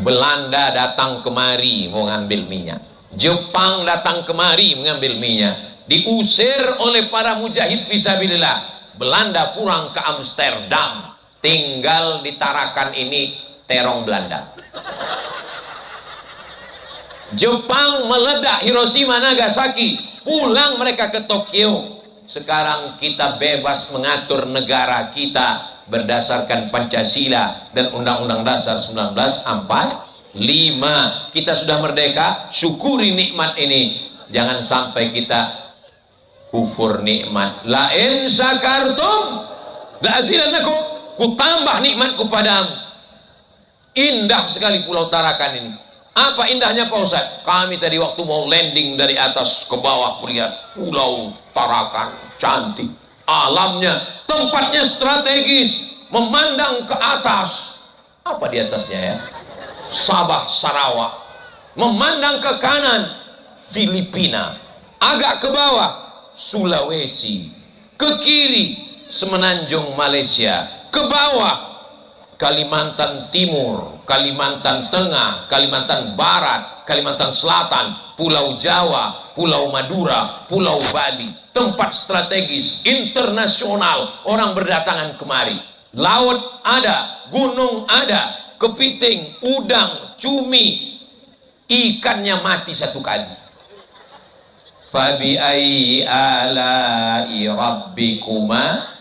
Belanda datang kemari mau ngambil minyak, Jepang datang kemari mengambil minyak, diusir oleh para mujahid fisabilillah. Belanda pulang ke Amsterdam, tinggal di Tarakan ini terong Belanda. Jepang meledak Hiroshima Nagasaki, pulang mereka ke Tokyo. Sekarang kita bebas mengatur negara kita berdasarkan Pancasila dan Undang-Undang Dasar 1945. Kita sudah merdeka, syukuri nikmat ini. Jangan sampai kita kufur nikmat. La in syakartum la azidannakum, ku tambah nikmatku padamu. Indah sekali Pulau Tarakan ini. Apa indahnya Pak Ustaz? Kami tadi waktu mau landing dari atas ke bawah, lihat Pulau Tarakan cantik, alamnya, tempatnya strategis, memandang ke atas. Apa di atasnya ya? Sabah, Sarawak. Memandang ke kanan, Filipina. Agak ke bawah, Sulawesi. Ke kiri, Semenanjung Malaysia. Ke bawah, Kalimantan Timur, Kalimantan Tengah, Kalimantan Barat, Kalimantan Selatan, Pulau Jawa, Pulau Madura, Pulau Bali. Tempat strategis, internasional, orang berdatangan kemari. Laut ada, gunung ada, kepiting, udang, cumi, ikannya mati satu kali. Fabi ayyi ala'i rabbikuma,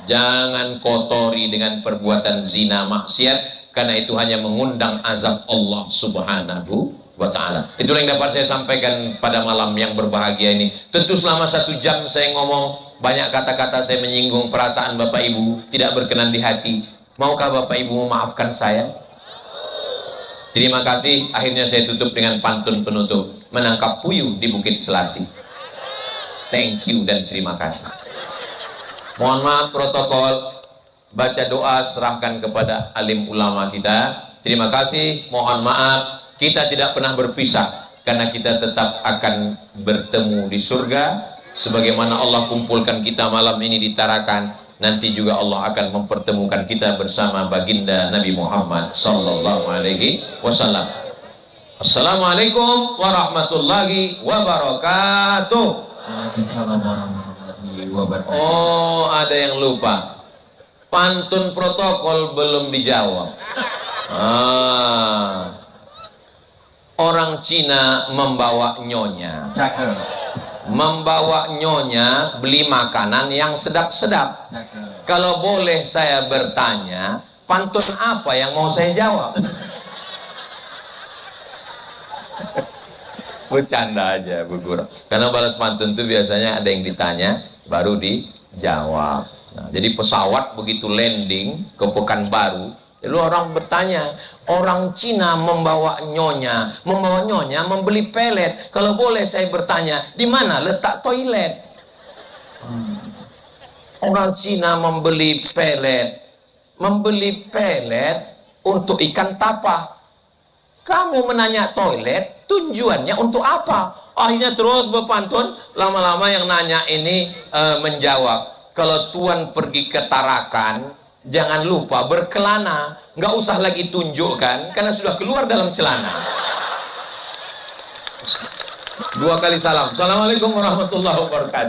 jangan kotori dengan perbuatan zina maksiat, karena itu hanya mengundang azab Allah Subhanahu wa ta'ala. Itulah yang dapat saya sampaikan pada malam yang berbahagia ini. Tentu selama 1 jam saya ngomong, banyak kata-kata saya menyinggung perasaan Bapak Ibu, tidak berkenan di hati. Maukah Bapak Ibu memaafkan saya? Terima kasih. Akhirnya saya tutup dengan pantun penutup. Menangkap puyuh di Bukit Selasih. Thank you dan terima kasih. Mohon maaf protokol, baca doa serahkan kepada alim ulama kita. Terima kasih, mohon maaf, kita tidak pernah berpisah karena kita tetap akan bertemu di surga. Sebagaimana Allah kumpulkan kita malam ini di Tarakan, nanti juga Allah akan mempertemukan kita bersama baginda Nabi Muhammad sallallahu alaihi wasallam. Assalamualaikum warahmatullahi wabarakatuh. Waalaikumsalam warahmatullahi wabarakatuh. Oh, ada yang lupa. Pantun protokol belum dijawab. Orang Cina membawa nyonya. Cakep. Membawa nyonya beli makanan yang sedap-sedap. Kalau boleh saya bertanya, pantun apa yang mau saya jawab? Bercanda aja Bu Guru. Karena balas pantun itu biasanya ada yang ditanya baru dijawab. Nah, jadi pesawat begitu landing ke Pekanbaru, lalu orang bertanya, orang Cina membawa nyonya membeli pelet. Kalau boleh saya bertanya, di mana letak toilet? Orang Cina membeli pelet untuk ikan tapa. Kamu menanya toilet, tujuannya untuk apa? Akhirnya terus berpantun, lama-lama yang nanya ini menjawab. Kalau Tuan pergi ke Tarakan, jangan lupa berkelana. Nggak usah lagi tunjukkan, karena sudah keluar dalam celana. 2 kali salam. Assalamualaikum warahmatullahi wabarakatuh.